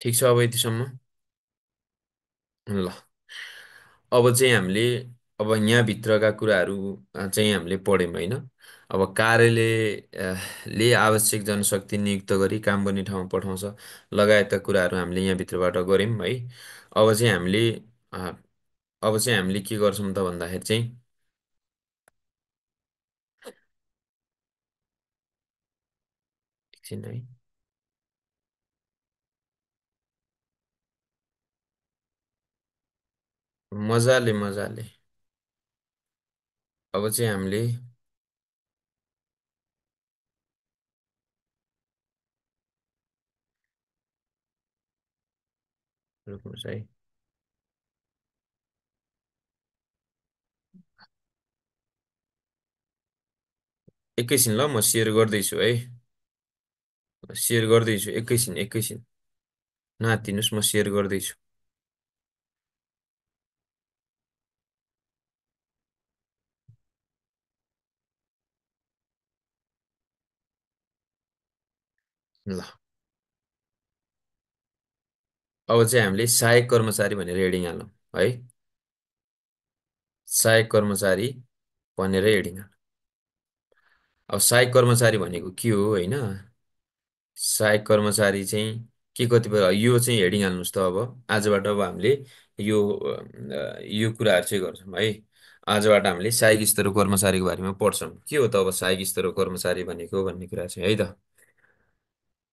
ठिक छ अब यतिसम्म। ल अब चाहिँ हामीले अब यहाँभित्रका कुराहरू चाहिँ हामीले पढ्यौँ होइन। अब कार्यालय ले आवश्यक जनशक्ति नियुक्त गरी काम गर्ने ठाउँमा पठाउँछ लगायतका कुराहरू हामीले यहाँभित्रबाट गऱ्यौँ है। अब चाहिँ हामीले अ, अब चाहिँ हामीले के गर्छौँ त भन्दाखेरि चाहिँ एकछिन है मजाले मजाले अब चाहिँ हामीले रोक्नुहोस् है एकैछिन ल म सेयर गर्दैछु है सेयर गर्दैछु एकैछिन नहात्तिनुहोस् म सेयर गर्दैछु। ल अब चाहिँ हामीले सहायक कर्मचारी भनेर हेडिङ हालौँ है। सहायक कर्मचारी भनेर हेडिङ हालौँ। अब सहायक कर्मचारी भनेको के हो होइन। सहायक कर्मचारी चाहिँ के कतिपय यो चाहिँ हेडिङ हाल्नुहोस् त अब आजबाट अब हामीले यो कुराहरू चाहिँ गर्छौँ है। आजबाट हामीले सहायक स्तरको कर्मचारीको बारेमा पढ्छौँ के हो त अब सहायक स्तरको कर्मचारी भनेको भन्ने कुरा चाहिँ है त।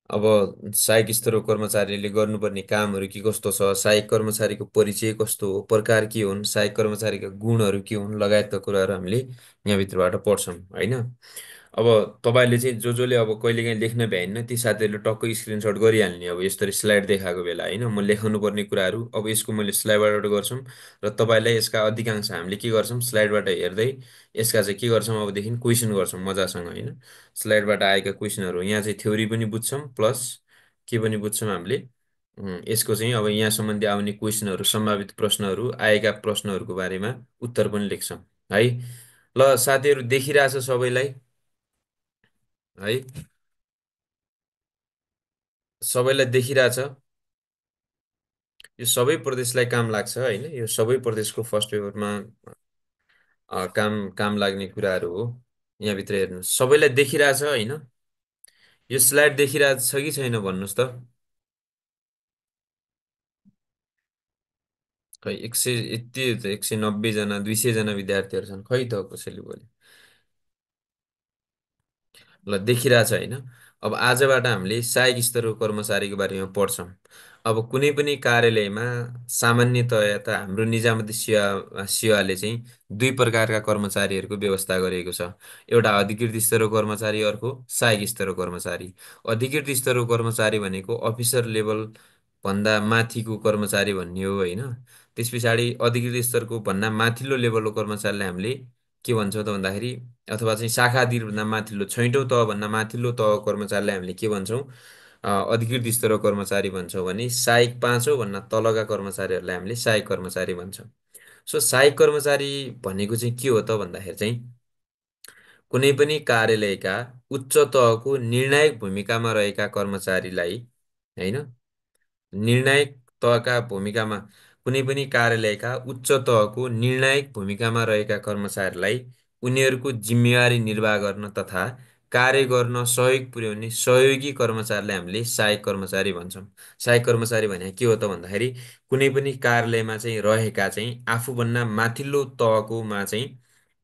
अब सहायक स्तरको कर्मचारीले गर्नुपर्ने कामहरू के कस्तो छ, सहायक कर्मचारीको परिचय कस्तो हो, प्रकार के हुन्, सहायक कर्मचारीका गुणहरू के हुन् लगायतका कुराहरू हामीले यहाँभित्रबाट पढ्छौँ होइन। अब तपाईँले चाहिँ जसले अब कहिलेकाहीँ लेख्न भ्याइन्न ती साथीहरूले टक्कै स्क्रिनसट गरिहाल्ने अब यस्तरी स्लाइड देखाएको बेला होइन। म लेखाउनु पर्ने कुराहरू अब यसको मैले स्लाइडबाट गर्छौँ र तपाईँलाई यसका अधिकांश हामीले के गर्छौँ स्लाइडबाट हेर्दै यसका चाहिँ के गर्छौँ अबदेखि क्वेसन गर्छौँ मजासँग होइन। स्लाइडबाट आएका क्वेसनहरू यहाँ चाहिँ थ्योरी पनि बुझ्छौँ प्लस के पनि बुझ्छौँ हामीले यसको चाहिँ अब यहाँ सम्बन्धी आउने क्वेसनहरू सम्भावित प्रश्नहरू आएका प्रश्नहरूको बारेमा उत्तर पनि लेख्छौँ है। ल साथीहरू देखिरहेछ सबैलाई है। सबैलाई देखिरहेछ। यो सबै प्रदेशलाई काम लाग्छ होइन। यो सबै प्रदेशको फर्स्ट पेपरमा काम काम लाग्ने कुराहरू हो। यहाँभित्र हेर्नुहोस् सबैलाई देखिरहेछ होइन। यो स्लाइड देखिरहेछ कि छैन भन्नुहोस् त। खै 100 यति 190जना 200जना विद्यार्थीहरू छन् खै त कसैले बोले। ल देखिरहेछ होइन। अब आजबाट हामीले सहायक स्तरको कर्मचारीको बारेमा पढ्छौँ। अब कुनै पनि कार्यालयमा सामान्यतया त हाम्रो निजामती सेवाले चाहिँ दुई प्रकारका कर्मचारीहरूको व्यवस्था गरिएको छ। एउटा अधिकृत स्तरको कर्मचारी अर्को सहायक स्तरको कर्मचारी। अधिकृत स्तरको कर्मचारी भनेको अफिसर लेभल भन्दा माथिको कर्मचारी भन्ने हो होइन। त्यस पछाडि अधिकृत स्तरको भन्दा माथिल्लो लेभलको कर्मचारीलाई हामीले के भन्छौँ त भन्दाखेरि अथवा चाहिँ शाखा अधिकृतभन्दा माथिल्लो छैटौँ तहभन्दा माथिल्लो तहको कर्मचारीलाई हामीले के भन्छौँ अधिकृत स्तरको कर्मचारी भन्छौँ भने सहायक पाँचौँ भन्दा तलका कर्मचारीहरूलाई हामीले सहायक कर्मचारी भन्छौँ। सो सहायक कर्मचारी भनेको चाहिँ के हो त भन्दाखेरि चाहिँ कुनै पनि कार्यालयका उच्च तहको निर्णायक भूमिकामा रहेका कर्मचारीलाई होइन। निर्णायक तहका भूमिकामा कुनै पनि कार्यालयका उच्च तहको निर्णायक भूमिकामा रहेका कर्मचारीलाई उनीहरूको जिम्मेवारी निर्वाह गर्न तथा कार्य गर्न सहयोग पुर्याउने सहयोगी कर्मचारीलाई हामीले सहायक कर्मचारी भन्छौँ। सहायक कर्मचारी भने के हो त भन्दाखेरि कुनै पनि कार्यालयमा चाहिँ रहेका चाहिँ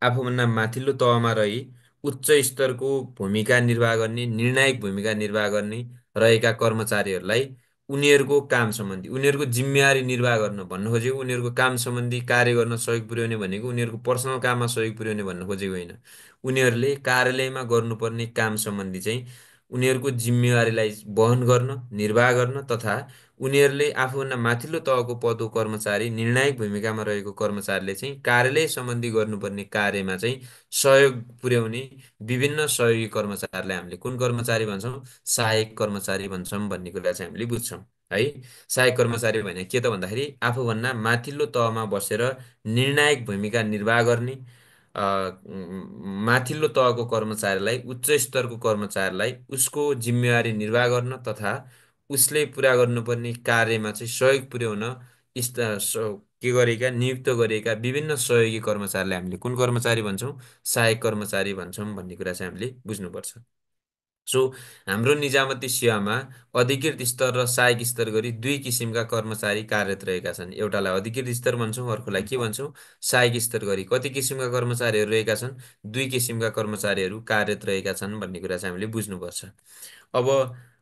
आफूभन्दा माथिल्लो तहमा रही उच्च स्तरको भूमिका निर्वाह गर्ने निर्णायक भूमिका निर्वाह गर्ने रहेका कर्मचारीहरूलाई उनीहरूको काम सम्बन्धी उनीहरूको जिम्मेवारी निर्वाह गर्न भन्नु खोजेको उनीहरूको काम सम्बन्धी कार्य गर्न सहयोग पुर्याउने भनेको उनीहरूको पर्सनल काममा सहयोग पुर्याउने भन्नु खोजेको होइन। उनीहरूले कार्यालयमा गर्नुपर्ने काम सम्बन्धी चाहिँ उनीहरूको जिम्मेवारीलाई वहन गर्न निर्वाह गर्न तथा उनीहरूले आफूभन्दा माथिल्लो तहको पदको कर्मचारी निर्णायक भूमिकामा रहेको कर्मचारीले चाहिँ कार्यालय सम्बन्धी गर्नुपर्ने कार्यमा चाहिँ सहयोग पुर्याउने विभिन्न सहयोगी कर्मचारीलाई हामीले कुन कर्मचारी भन्छौँ सहायक कर्मचारी भन्छौँ भन्ने कुरा चाहिँ हामीले बुझ्छौँ है। सहायक कर्मचारी भने के त भन्दाखेरि आफूभन्दा माथिल्लो तहमा बसेर निर्णायक भूमिका निर्वाह गर्ने माथिल्लो तहको कर्मचारीलाई उच्च स्तरको कर्मचारीलाई उसको जिम्मेवारी निर्वाह गर्न तथा उसले पुरा गर्नुपर्ने कार्यमा चाहिँ सहयोग पुर्याउन स्त- स- के गरेका नियुक्त गरिएका विभिन्न सहयोगी कर्मचारीलाई हामीले कुन कर्मचारी भन्छौँ सहायक कर्मचारी भन्छौँ भन्ने कुरा चाहिँ हामीले बुझ्नुपर्छ। सो हाम्रो निजामती सेवामा अधिकृत स्तर र सहायक स्तर गरी दुई किसिमका कर्मचारी कार्यरत रहेका छन्। एउटालाई अधिकृत स्तर भन्छौँ अर्कोलाई के भन्छौँ सहायक स्तर गरी। कति किसिमका कर्मचारीहरू रहेका छन् दुई किसिमका कर्मचारीहरू कार्यरत रहेका छन् भन्ने कुरा चाहिँ हामीले बुझ्नुपर्छ। अब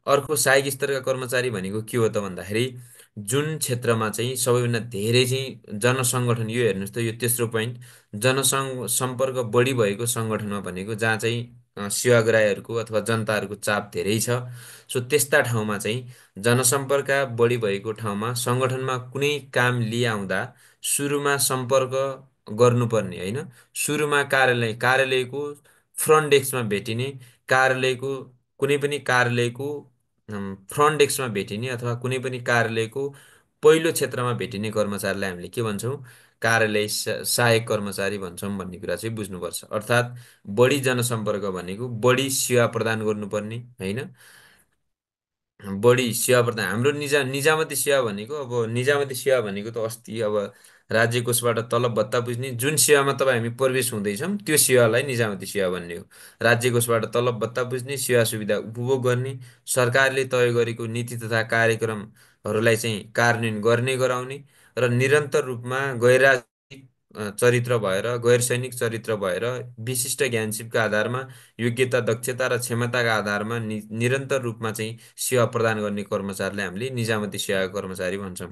अर्को सहायक स्तरका कर्मचारी भनेको के हो त भन्दाखेरि जुन क्षेत्रमा चाहिँ सबैभन्दा धेरै चाहिँ जनसङ्गठन यो हेर्नुहोस् त यो तेस्रो पोइन्ट सम्पर्क बढी भएको सङ्गठनमा भनेको जहाँ चाहिँ सेवाग्राहीहरूको अथवा जनताहरूको चाप धेरै छ। सो त्यस्ता ठाउँमा चाहिँ जनसम्पर्क बढी भएको ठाउँमा सङ्गठनमा कुनै काम लिआउँदा सुरुमा सम्पर्क गर्नुपर्ने होइन। सुरुमा कार्यालयको फ्रन्ट डेस्कमा भेटिने कार्यालयको कुनै पनि कार्यालयको फ्रन्ट डेस्कमा भेटिने अथवा कुनै पनि कार्यालयको पहिलो क्षेत्रमा भेटिने कर्मचारीलाई हामीले के भन्छौँ सहायक कर्मचारी भन्छौँ भन्ने कुरा चाहिँ बुझ्नुपर्छ। अर्थात् बढी जनसम्पर्क भनेको बढी सेवा प्रदान गर्नुपर्ने होइन। बढी सेवा प्रदान हाम्रो निजामती सेवा भनेको अब निजामती सेवा भनेको त अस्ति अब राज्य कोषबाट तलब भत्ता बुझ्ने जुन सेवामा तपाईँ हामी प्रवेश हुँदैछौँ त्यो सेवालाई निजामती सेवा भन्ने हो। राज्य कोषबाट तलब भत्ता बुझ्ने सेवा सुविधा उपभोग गर्ने सरकारले तय गरेको नीति तथा कार्यक्रमहरूलाई चाहिँ कार्यान्वयन गर्ने गराउने र निरन्तर रूपमा गैर राजनीतिक चरित्र भएर गैर सैनिक चरित्र भएर विशिष्ट ज्ञानसिपका आधारमा योग्यता दक्षता र क्षमताका आधारमा निरन्तर रूपमा चाहिँ सेवा प्रदान गर्ने कर्मचारीलाई हामीले निजामती सेवा कर्मचारी भन्छौँ।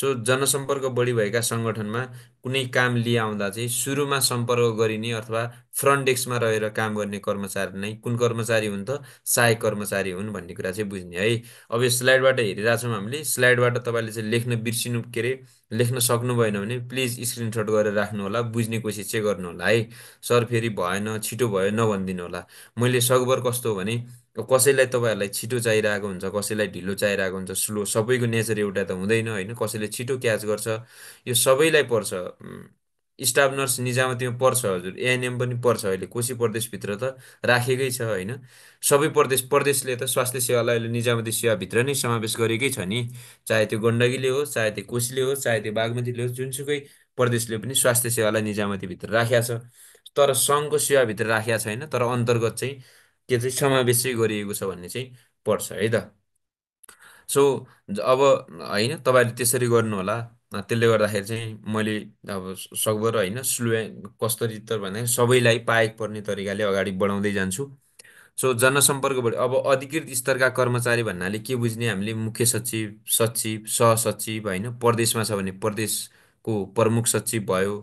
सो जनसम्पर्क बढी भएका सङ्गठनमा कुनै काम लिआउँदा चाहिँ सुरुमा सम्पर्क गरिने अथवा फ्रन्ट डेस्कमा रहेर काम गर्ने कर्मचारी नै कुन कर्मचारी हुन् त सहायक कर्मचारी हुन् भन्ने कुरा चाहिँ बुझ्ने है। अब यो स्लाइडबाट हेरिरहेको छौँ हामीले स्लाइडबाट तपाईँले चाहिँ लेख्न बिर्सिनु के अरे लेख्न सक्नु भएन भने प्लिज स्क्रिनसट गरेर राख्नु होला बुझ्ने कोसिस चाहिँ गर्नु होला है। सर फेरि भएन छिटो भयो नभनिदिनु होला। मैले सकभर कस्तो हो भने कसैलाई तपाईँहरूलाई छिटो चाहिरहेको हुन्छ कसैलाई ढिलो चाहिरहेको हुन्छ स्लो सबैको नेचर एउटा त हुँदैन होइन कसैले छिटो क्याच गर्छ यो सबैलाई पर्छ। स्टाफ नर्स निजामतीमा पर्छ हजुर एएनएम पनि पर्छ अहिले कोशी प्रदेशभित्र त राखेकै छ होइन। सबै प्रदेशले त स्वास्थ्य सेवालाई अहिले निजामती सेवाभित्र नै समावेश गरेकै छ नि। चाहे त्यो गण्डकीले होस् चाहे त्यो कोशीले होस् चाहे त्यो बागमतीले होस् जुनसुकै प्रदेशले पनि स्वास्थ्य सेवालाई निजामतीभित्र राखेको छ। तर सङ्घको सेवाभित्र राखेको छैन तर अन्तर्गत चाहिँ के चाहिँ समावेश चाहिँ गरिएको छ भन्ने चाहिँ पर्छ है त। सो अब होइन तपाईँहरूले त्यसरी गर्नु होला। त्यसले गर्दाखेरि चाहिँ मैले अब सकभर होइन स्लो कस्तरी त भन्दा सबैलाई पाएको पर्ने तरिकाले अगाडि बढाउँदै जान्छु। सो जनसम्पर्कबाट अब अधिकृत स्तरका कर्मचारी भन्नाले के बुझ्ने हामीले मुख्य सचिव सचिव सहसचिव होइन प्रदेशमा छ भने प्रदेशको प्रमुख सचिव भयो।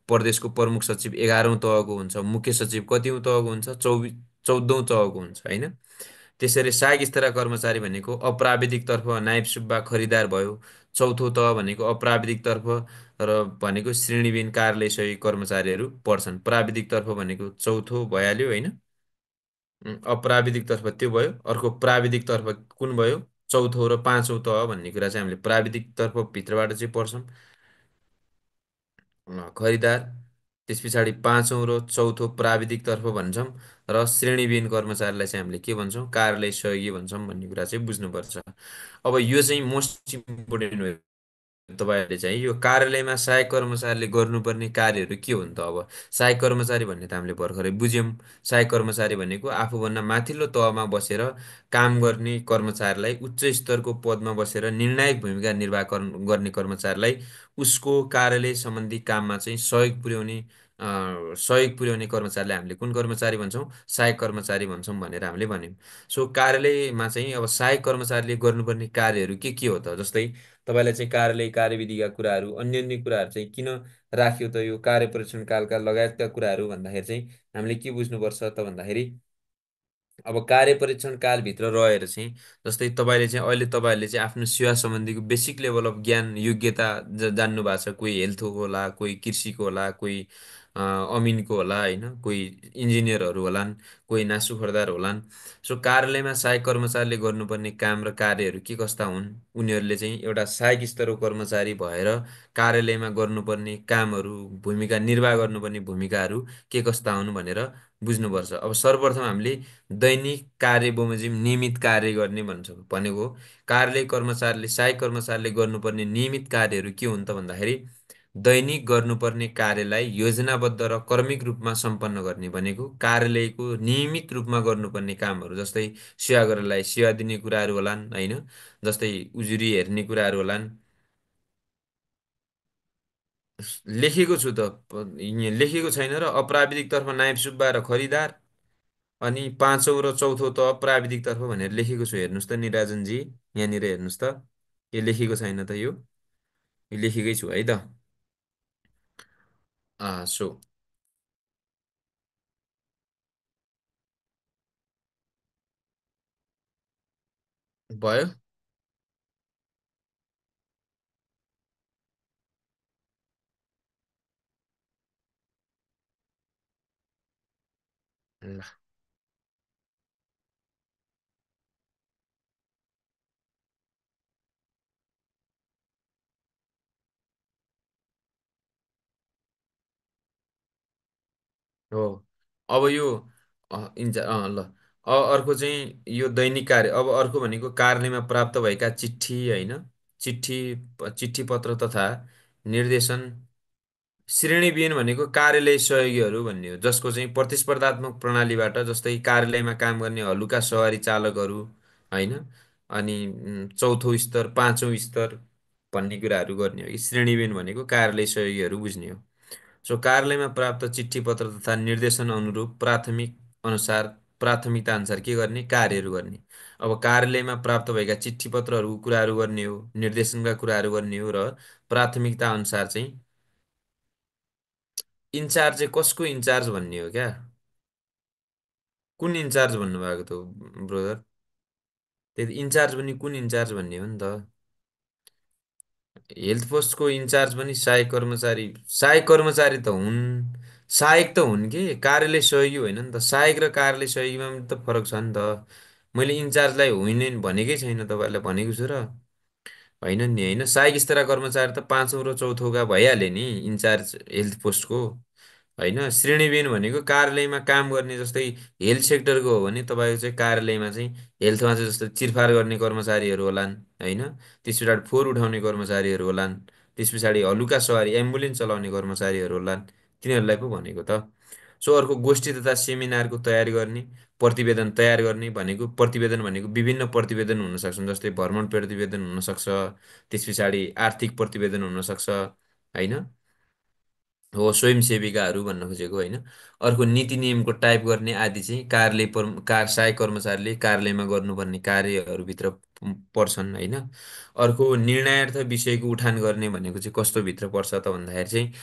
प्रदेशको प्रमुख सचिव 11औँ तहको हुन्छ मुख्य सचिव कतिौँ तहको हुन्छ 14औँ तहको हुन्छ होइन। त्यसरी सहायक स्तरका कर्मचारी भनेको अप्राविधिकतर्फ नायब सुब्बा खरिदार भयो। चौथो तह भनेको अप्राविधिकतर्फ र भनेको श्रेणीबिन कार्यालय सहयोगी कर्मचारीहरू पर्छन्। प्राविधिकतर्फ भनेको चौथो भइहाल्यो होइन। अप्राविधिकतर्फ त्यो भयो अर्को प्राविधिकतर्फ कुन भयो चौथो र पाँचौँ तह भन्ने कुरा चाहिँ हामीले प्राविधिकतर्फ भित्रबाट चाहिँ पर्छौँ। खरिदार त्यस पछाडि पाँचौँ र चौथो प्राविधिकतर्फ भन्छौँ र श्रेणीविहीन कर्मचारीलाई चाहिँ हामीले के भन्छौँ कार्यालय सहयोगी भन्छौँ भन्ने कुरा चाहिँ बुझ्नुपर्छ। अब यो चाहिँ मोस्ट इम्पोर्टेन्ट हो। तपाईँहरूले चाहिँ यो कार्यालयमा सहायक कर्मचारीले गर्नुपर्ने कार्यहरू के हुन् त अब सहायक कर्मचारी भन्ने त हामीले भर्खरै बुझ्यौँ। सहायक कर्मचारी भनेको आफूभन्दा माथिल्लो तहमा बसेर काम गर्ने कर्मचारीलाई उच्च स्तरको पदमा बसेर निर्णायक भूमिका निर्वाह गर्ने कर्मचारीलाई उसको कार्यालय सम्बन्धी काममा चाहिँ सहयोग पुर्याउने कर्मचारीलाई हामीले कुन कर्मचारी भन्छौँ सहायक कर्मचारी भन्छौँ भनेर हामीले भन्यौँ। सो कार्यालयमा चाहिँ अब सहायक कर्मचारीले गर्नुपर्ने कार्यहरू के हो त जस्तै तपाईँलाई चाहिँ कार्यालय कार्यविधिका कुराहरू अन्य अन्य कुराहरू चाहिँ किन राख्यो त यो कार्य परीक्षण कालका लगायतका कुराहरू भन्दाखेरि चाहिँ हामीले के बुझ्नुपर्छ त भन्दाखेरि अब कार्य परीक्षण कालभित्र रहेर चाहिँ जस्तै तपाईँले चाहिँ अहिले तपाईँहरूले चाहिँ आफ्नो सेवा सम्बन्धीको बेसिक लेभल अफ ज्ञान योग्यता जान्नु भएको छ कोही हेल्थको होला कोही कृषिको होला कोही अमिनको होला होइन कोही इन्जिनियरहरू होलान् कोही नासुखोर्दार होलान्। सो कार्यालयमा सहायक कर्मचारीले गर्नुपर्ने काम र कार्यहरू के कस्ता हुन् उनीहरूले चाहिँ एउटा सहायक स्तरको कर्मचारी भएर कार्यालयमा गर्नुपर्ने कामहरू भूमिका निर्वाह गर्नुपर्ने भूमिकाहरू के कस्ता हुन् भनेर बुझ्नुपर्छ। अब सर्वप्रथम हामीले दैनिक कार्य बमोजिम नियमित कार्य गर्ने भन्छौँ भनेको कार्यालय कर्मचारीले सहायक कर्मचारीले गर्नुपर्ने नियमित कार्यहरू के हुन् त भन्दाखेरि दैनिक गर्नुपर्ने कार्यलाई योजनाबद्ध र क्रमिक रूपमा सम्पन्न गर्ने भनेको कार्यालयको नियमित रूपमा गर्नुपर्ने कामहरू जस्तै सेवा गर्नलाई सेवा दिने कुराहरू होलान् होइन। जस्तै उजुरी हेर्ने कुराहरू होलान्। लेखेको छु त यहाँ लेखेको छैन र अप्राविधिकतर्फ नायब सुब्बा र खरिदार अनि पाँचौँ र चौथो त प्राविधिकतर्फ भनेर लेखेको छु हेर्नुहोस् त निराजनजी यहाँनिर हेर्नुहोस् त यो लेखेको छैन त यो लेखेकै छु है त। सो भयो। ल हो अब यो ल अर्को चाहिँ यो दैनिक कार्य। अब अर्को भनेको कार्यालयमा प्राप्त भएका चिठी होइन, चिठी चिठी पत्र तथा निर्देशन। श्रेणीविहीन भनेको कार्यालय सहयोगीहरू भन्ने हो, जसको चाहिँ प्रतिस्पर्धात्मक प्रणालीबाट, जस्तै कार्यालयमा काम गर्ने हलुका सवारी चालकहरू होइन। अनि चौथो स्तर, पाँचौँ स्तर भन्ने कुराहरू गर्ने हो कि श्रेणीविहीन भनेको कार्यालय सहयोगीहरू बुझ्ने हो। सो कार्यालयमा प्राप्त चिठी पत्र तथा निर्देशन अनुरूप प्राथमिकता अनुसार के गर्ने, कार्यहरू गर्ने। अब कार्यालयमा प्राप्त भएका चिठी पत्रहरूको कुराहरू गर्ने हो, निर्देशनका कुराहरू गर्ने हो, र प्राथमिकता अनुसार चाहिँ इन्चार्ज चाहिँ कसको इन्चार्ज भन्ने हो क्या। कुन इन्चार्ज भन्नुभएको त ब्रदर? त्यही इन्चार्ज पनि कुन इन्चार्ज भन्ने हो नि त। हेल्थ पोस्टको इन्चार्ज पनि सहायक कर्मचारी। सहायक कर्मचारी त हुन्, सहायक त हुन् कि कार्यालय सहयोगी होइन नि त। सहायक र कार्यालय सहयोगीमा पनि त फरक छ नि त। मैले इन्चार्जलाई होइन भनेकै छैन, तपाईँहरूलाई भनेको छु र। होइन नि, होइन सहायक स्तरका कर्मचारी त पाँचौँ र चौथोका भइहाल्यो नि इन्चार्ज हेल्थ पोस्टको। होइन, श्रेणीविहीन भनेको कार्यालयमा काम गर्ने, जस्तै हेल्थ सेक्टरको हो भने तपाईँको चाहिँ कार्यालयमा चाहिँ हेल्थमा चाहिँ जस्तै चिरफार गर्ने कर्मचारीहरू होलान् होइन। त्यस पछाडि फोहोर उठाउने कर्मचारीहरू होलान्। त्यस पछाडि हलुका सवारी एम्बुलेन्स चलाउने कर्मचारीहरू होलान्। तिनीहरूलाई पो भनेको त। सो अर्को गोष्ठी तथा सेमिनारको तयारी गर्ने, प्रतिवेदन तयार गर्ने भनेको, प्रतिवेदन भनेको विभिन्न प्रतिवेदन हुन सक्छन्, जस्तै भ्रमण प्रतिवेदन हुनसक्छ, त्यस पछाडि आर्थिक प्रतिवेदन हुनसक्छ होइन। हो, स्वयंसेविकाहरू भन्न खोजेको होइन। अर्को नीति नियमको टाइप गर्ने आदि चाहिँ सहायक कर्मचारीले कार्यालयमा गर्नुपर्ने कार्यहरूभित्र पर्छन् होइन। अर्को निर्णयार्थ विषयको उठान गर्ने भनेको चाहिँ कस्तो भित्र पर्छ त भन्दाखेरि चाहिँ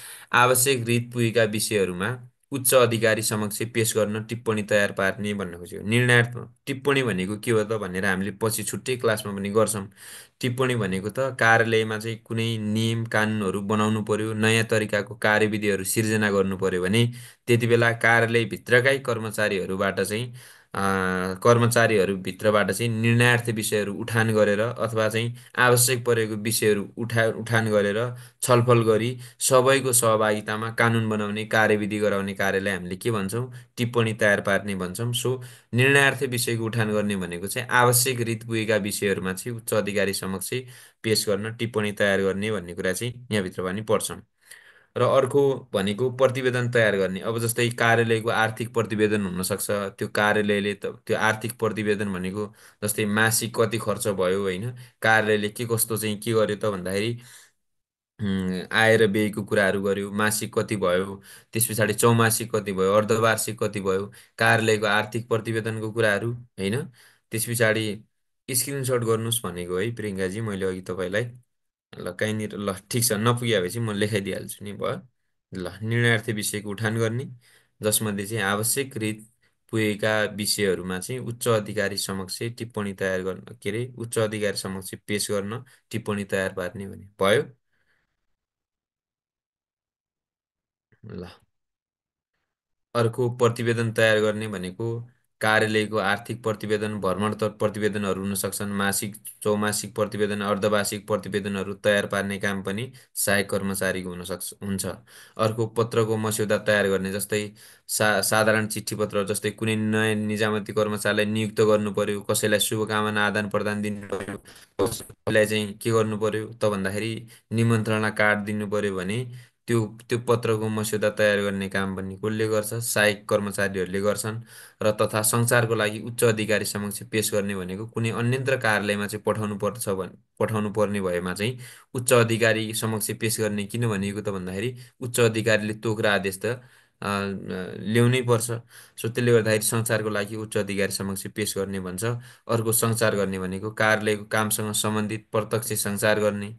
आवश्यक रिट पुगेका विषयहरूमा उच्च अधिकारी समक्ष पेश गर्न टिप्पणी तयार पार्ने भन्न खोजेको। निर्णयार्थ टिप्पणी भनेको के हो त भनेर हामीले पछि छुट्टै क्लासमा पनि गर्छौँ। टिप्पणी भनेको त कार्यालयमा चाहिँ कुनै नियम कानुनहरू बनाउनु पर्यो, नयाँ तरिकाको कार्यविधिहरू सिर्जना गर्नु पर्यो भने त्यति बेला कार्यालयभित्रकै कर्मचारीहरूभित्रबाट चाहिँ निर्णयार्थ विषयहरू उठान गरेर, अथवा चाहिँ आवश्यक परेको विषयहरू उठान गरेर छलफल गरी सबैको सहभागितामा कानुन बनाउने, कार्यविधि गराउने कार्यलाई हामीले के भन्छौँ, टिप्पणी तयार पार्ने भन्छौँ। सो निर्णयार्थ विषयको उठान गर्ने भनेको चाहिँ आवश्यक रित पुगेका विषयहरूमा चाहिँ उच्च अधिकारी समक्ष पेश गर्न टिप्पणी तयार गर्ने भन्ने कुरा चाहिँ यहाँभित्र पनि पर्छ। र अर्को भनेको प्रतिवेदन तयार गर्ने। अब जस्तै कार्यालयको आर्थिक प्रतिवेदन हुनसक्छ। त्यो कार्यालयले त त्यो आर्थिक प्रतिवेदन भनेको जस्तै मासिक कति खर्च भयो होइन, कार्यालयले के कस्तो चाहिँ के गर्यो त भन्दाखेरि आय र व्ययको कुराहरू गर्यो, मासिक कति भयो, त्यस पछाडि चौमासिक कति भयो, अर्धवार्षिक कति भयो, कार्यालयको आर्थिक प्रतिवेदनको कुराहरू होइन। त्यस पछाडि स्क्रिनसट गर्नुहोस् भनेको है प्रियङ्काजी मैले अघि तपाईँलाई। ल कहीँनिर, ल ठिक छ, नपुगे भएपछि म लेखाइदिइहाल्छु नि, भयो। ल निर्णयार्थ विषयको उठान गर्ने, जसमध्ये चाहिँ आवश्यक रिट पुगेका विषयहरूमा चाहिँ उच्च अधिकारी समक्ष टिप्पणी तयार गर्न, के अरे उच्च अधिकारी समक्ष पेश गर्न टिप्पणी तयार पार्ने भने भयो। ल अर्को प्रतिवेदन तयार गर्ने भनेको कार्यालयको आर्थिक प्रतिवेदन, प्रतिवेदनहरू हुन सक्छन्, मासिक चौमासिक प्रतिवेदन, अर्धवार्षिक प्रतिवेदनहरू तयार पार्ने काम पनि सहायक कर्मचारीको हुन्छ। अर्को पत्रको मस्यौदा तयार गर्ने, जस्तै साधारण चिठी पत्र, जस्तै कुनै नयाँ निजामती कर्मचारीलाई नियुक्त गर्नु पर्यो, कसैलाई शुभकामना आदान प्रदान दिनु पर्यो, कसैलाई चाहिँ के गर्नु पर्यो त भन्दाखेरि निमन्त्रणा कार्ड दिनु पर्यो भने त्यो त्यो पत्रको मस्यौदा तयार गर्ने काम पनि कसले गर्छ, सहायक कर्मचारीहरूले गर्छन्। र तथा सञ्चारको लागि उच्च अधिकारी समक्ष पेश गर्ने भनेको कुनै अन्यन्त्र कार्यालयमा चाहिँ पठाउनु पर्ने भएमा चाहिँ उच्च अधिकारी समक्ष पेश गर्ने। किन भनेको त भन्दाखेरि उच्च अधिकारीले तोक र आदेश त ल्याउनै पर्छ। सो त्यसले गर्दाखेरि सञ्चारको लागि उच्च अधिकारी समक्ष पेश गर्ने भन्छ। अर्को सञ्चार गर्ने भनेको कार्यालयको कामसँग सम्बन्धित प्रत्यक्ष सञ्चार गर्ने,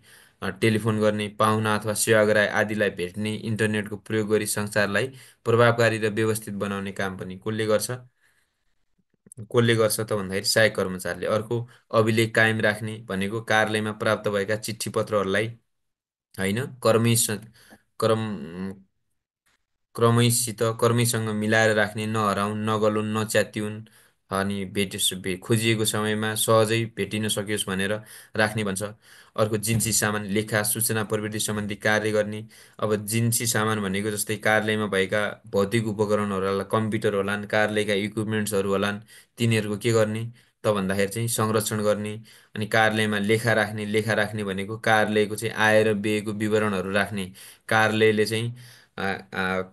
टेलिफोन गर्ने, पाहुना अथवा सेवाग्राही आदिलाई भेट्ने, इन्टरनेटको प्रयोग गरी सञ्चारलाई प्रभावकारी र व्यवस्थित बनाउने काम पनि कसले गर्छ त भन्दाखेरि सहायक कर्मचारीले। अर्को अभिलेख कायम राख्ने भनेको कार्यालयमा प्राप्त भएका चिठी पत्रहरूलाई होइन क्रम क्रमैसँग मिलाएर राख्ने, नहराउन्, नगलुन्, नच्यातिउन् अनि खोजिएको समयमा सहजै भेटिन सकियोस् भनेर राख्ने भन्छ। अर्को जिन्सी सामान लेखा सूचना प्रविधि सम्बन्धी कार्य गर्ने। अब जिन्सी सामान भनेको जस्तै कार्यालयमा भएका भौतिक उपकरणहरू होला, कम्प्युटर होलान्, कार्यालयका इक्विपमेन्ट्सहरू होलान्, तिनीहरूको के गर्ने त भन्दाखेरि चाहिँ संरक्षण गर्ने। अनि कार्यालयमा लेखा राख्ने भनेको कार्यालयको चाहिँ आय र व्ययको विवरणहरू राख्ने। कार्यालयले चाहिँ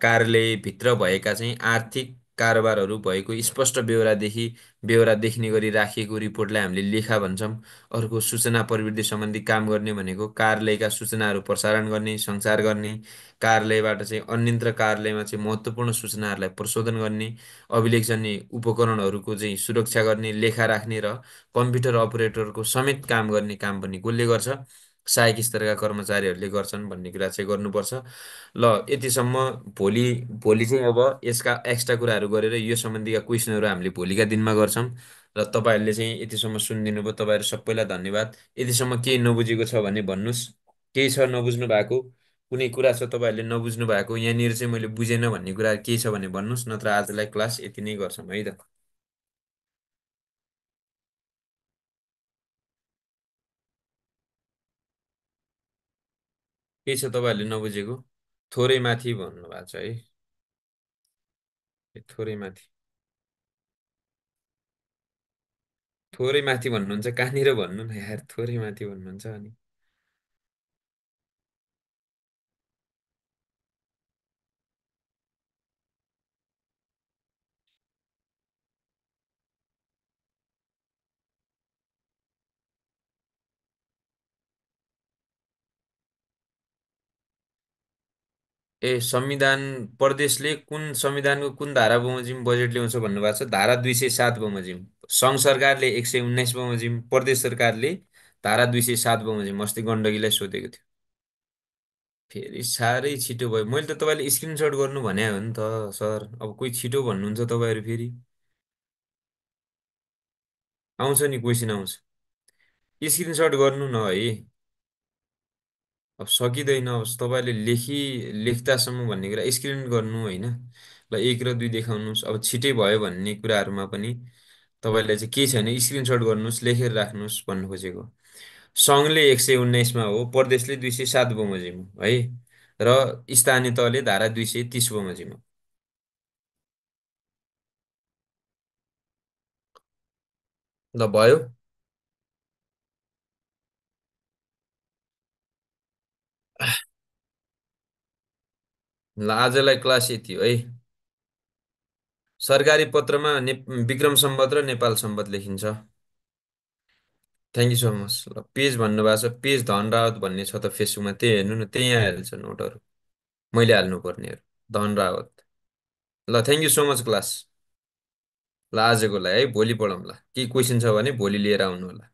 कार्यालयभित्र भएका चाहिँ आर्थिक कारोबारहरू भएको स्पष्ट बेहोरा देख्ने गरी राखिएको रिपोर्टलाई हामीले लेखा भन्छौँ। अर्को सूचना प्रविधि सम्बन्धी काम गर्ने भनेको कार्यालयका सूचनाहरू प्रसारण गर्ने, सञ्चार गर्ने, कार्यालयबाट चाहिँ अन्यत्र कार्यालयमा चाहिँ महत्त्वपूर्ण सूचनाहरूलाई प्रशोधन गर्ने, अभिलेख जन्य उपकरणहरूको चाहिँ सुरक्षा गर्ने, लेखा राख्ने र कम्प्युटर अपरेटरको समेत काम गर्ने काम पनि कसले गर्छ? सहायक स्तरका कर्मचारीहरूले गर्छन् भन्ने कुरा चाहिँ गर्नुपर्छ। ल यतिसम्म। भोलि भोलि चाहिँ अब यसका एक्स्ट्रा कुराहरू गरेर यो सम्बन्धीका क्वेसनहरू हामीले भोलिका दिनमा गर्छौँ। र तपाईँहरूले चाहिँ यतिसम्म सुनिदिनु भयो, तपाईँहरू सबैलाई धन्यवाद। यतिसम्म केही नबुझेको छ भने भन्नुहोस्। केही छ नबुझ्नु भएको, कुनै कुरा छ तपाईँहरूले नबुझ्नु भएको, यहाँनिर चाहिँ मैले बुझेन भन्ने कुरा केही छ भने भन्नुहोस्, नत्र आजलाई क्लास यति नै गर्छौँ है त। केही छ तपाईँहरूले नबुझेको? थोरै माथि भन्नुभएको छ है। थोरै माथि, थोरै माथि भन्नुहुन्छ, कहाँनिर भन्नु न यार, थोरै माथि भन्नुहुन्छ अनि। संविधान, प्रदेशले कुन संविधानको कुन धारा बमोजिम बजेट ल्याउँछ भन्नुभएको छ? धारा 207 बमोजिम। सङ्घ सरकारले 119 बमोजिम, प्रदेश सरकारले धारा 207 बमोजिम। अस्ति गण्डकीलाई सोधेको थियो। फेरि साह्रै छिटो भयो। मैले त तपाईँले स्क्रिनसट गर्नु भने हो नि त सर। अब कोही छिटो भन्नुहुन्छ तपाईँहरू फेरि। आउँछ नि क्वेसन आउँछ। स्क्रिनसट गर्नु न है। अब सकिँदैन। अब तपाईँले लेख्दासम्म भन्ने कुरा स्क्रिन गर्नु होइन। ल 1 र 2 देखाउनुहोस्। अब छिटै भयो भन्ने कुराहरूमा पनि तपाईँलाई चाहिँ केही छैन, स्क्रिनसट गर्नुहोस्, लेखेर राख्नुहोस् भन्नु खोजेको। सङ्घले 119मा हो, प्रदेशले 207 बमोजिम हो है। र स्थानीय तहले धारा 230 बमोजिम हो। ल भयो। ल आजलाई क्लास यति हो है। सरकारी पत्रमा विक्रम सम्वत र नेपाल सम्वत लेखिन्छ। Thank you so much. ल पेज भन्नुभएको छ, पेज धन भन्ने छ त फेसबुकमा, त्यही हेर्नु न, त्यहीँ आइहाल्छ नोटहरू। मैले हाल्नु पर्नेहरू। धन रावत। ल thank you so much class. ल आजको लागि है, भोलि पढौँ। ल के क्वेसन छ भने भोलि लिएर आउनु होला।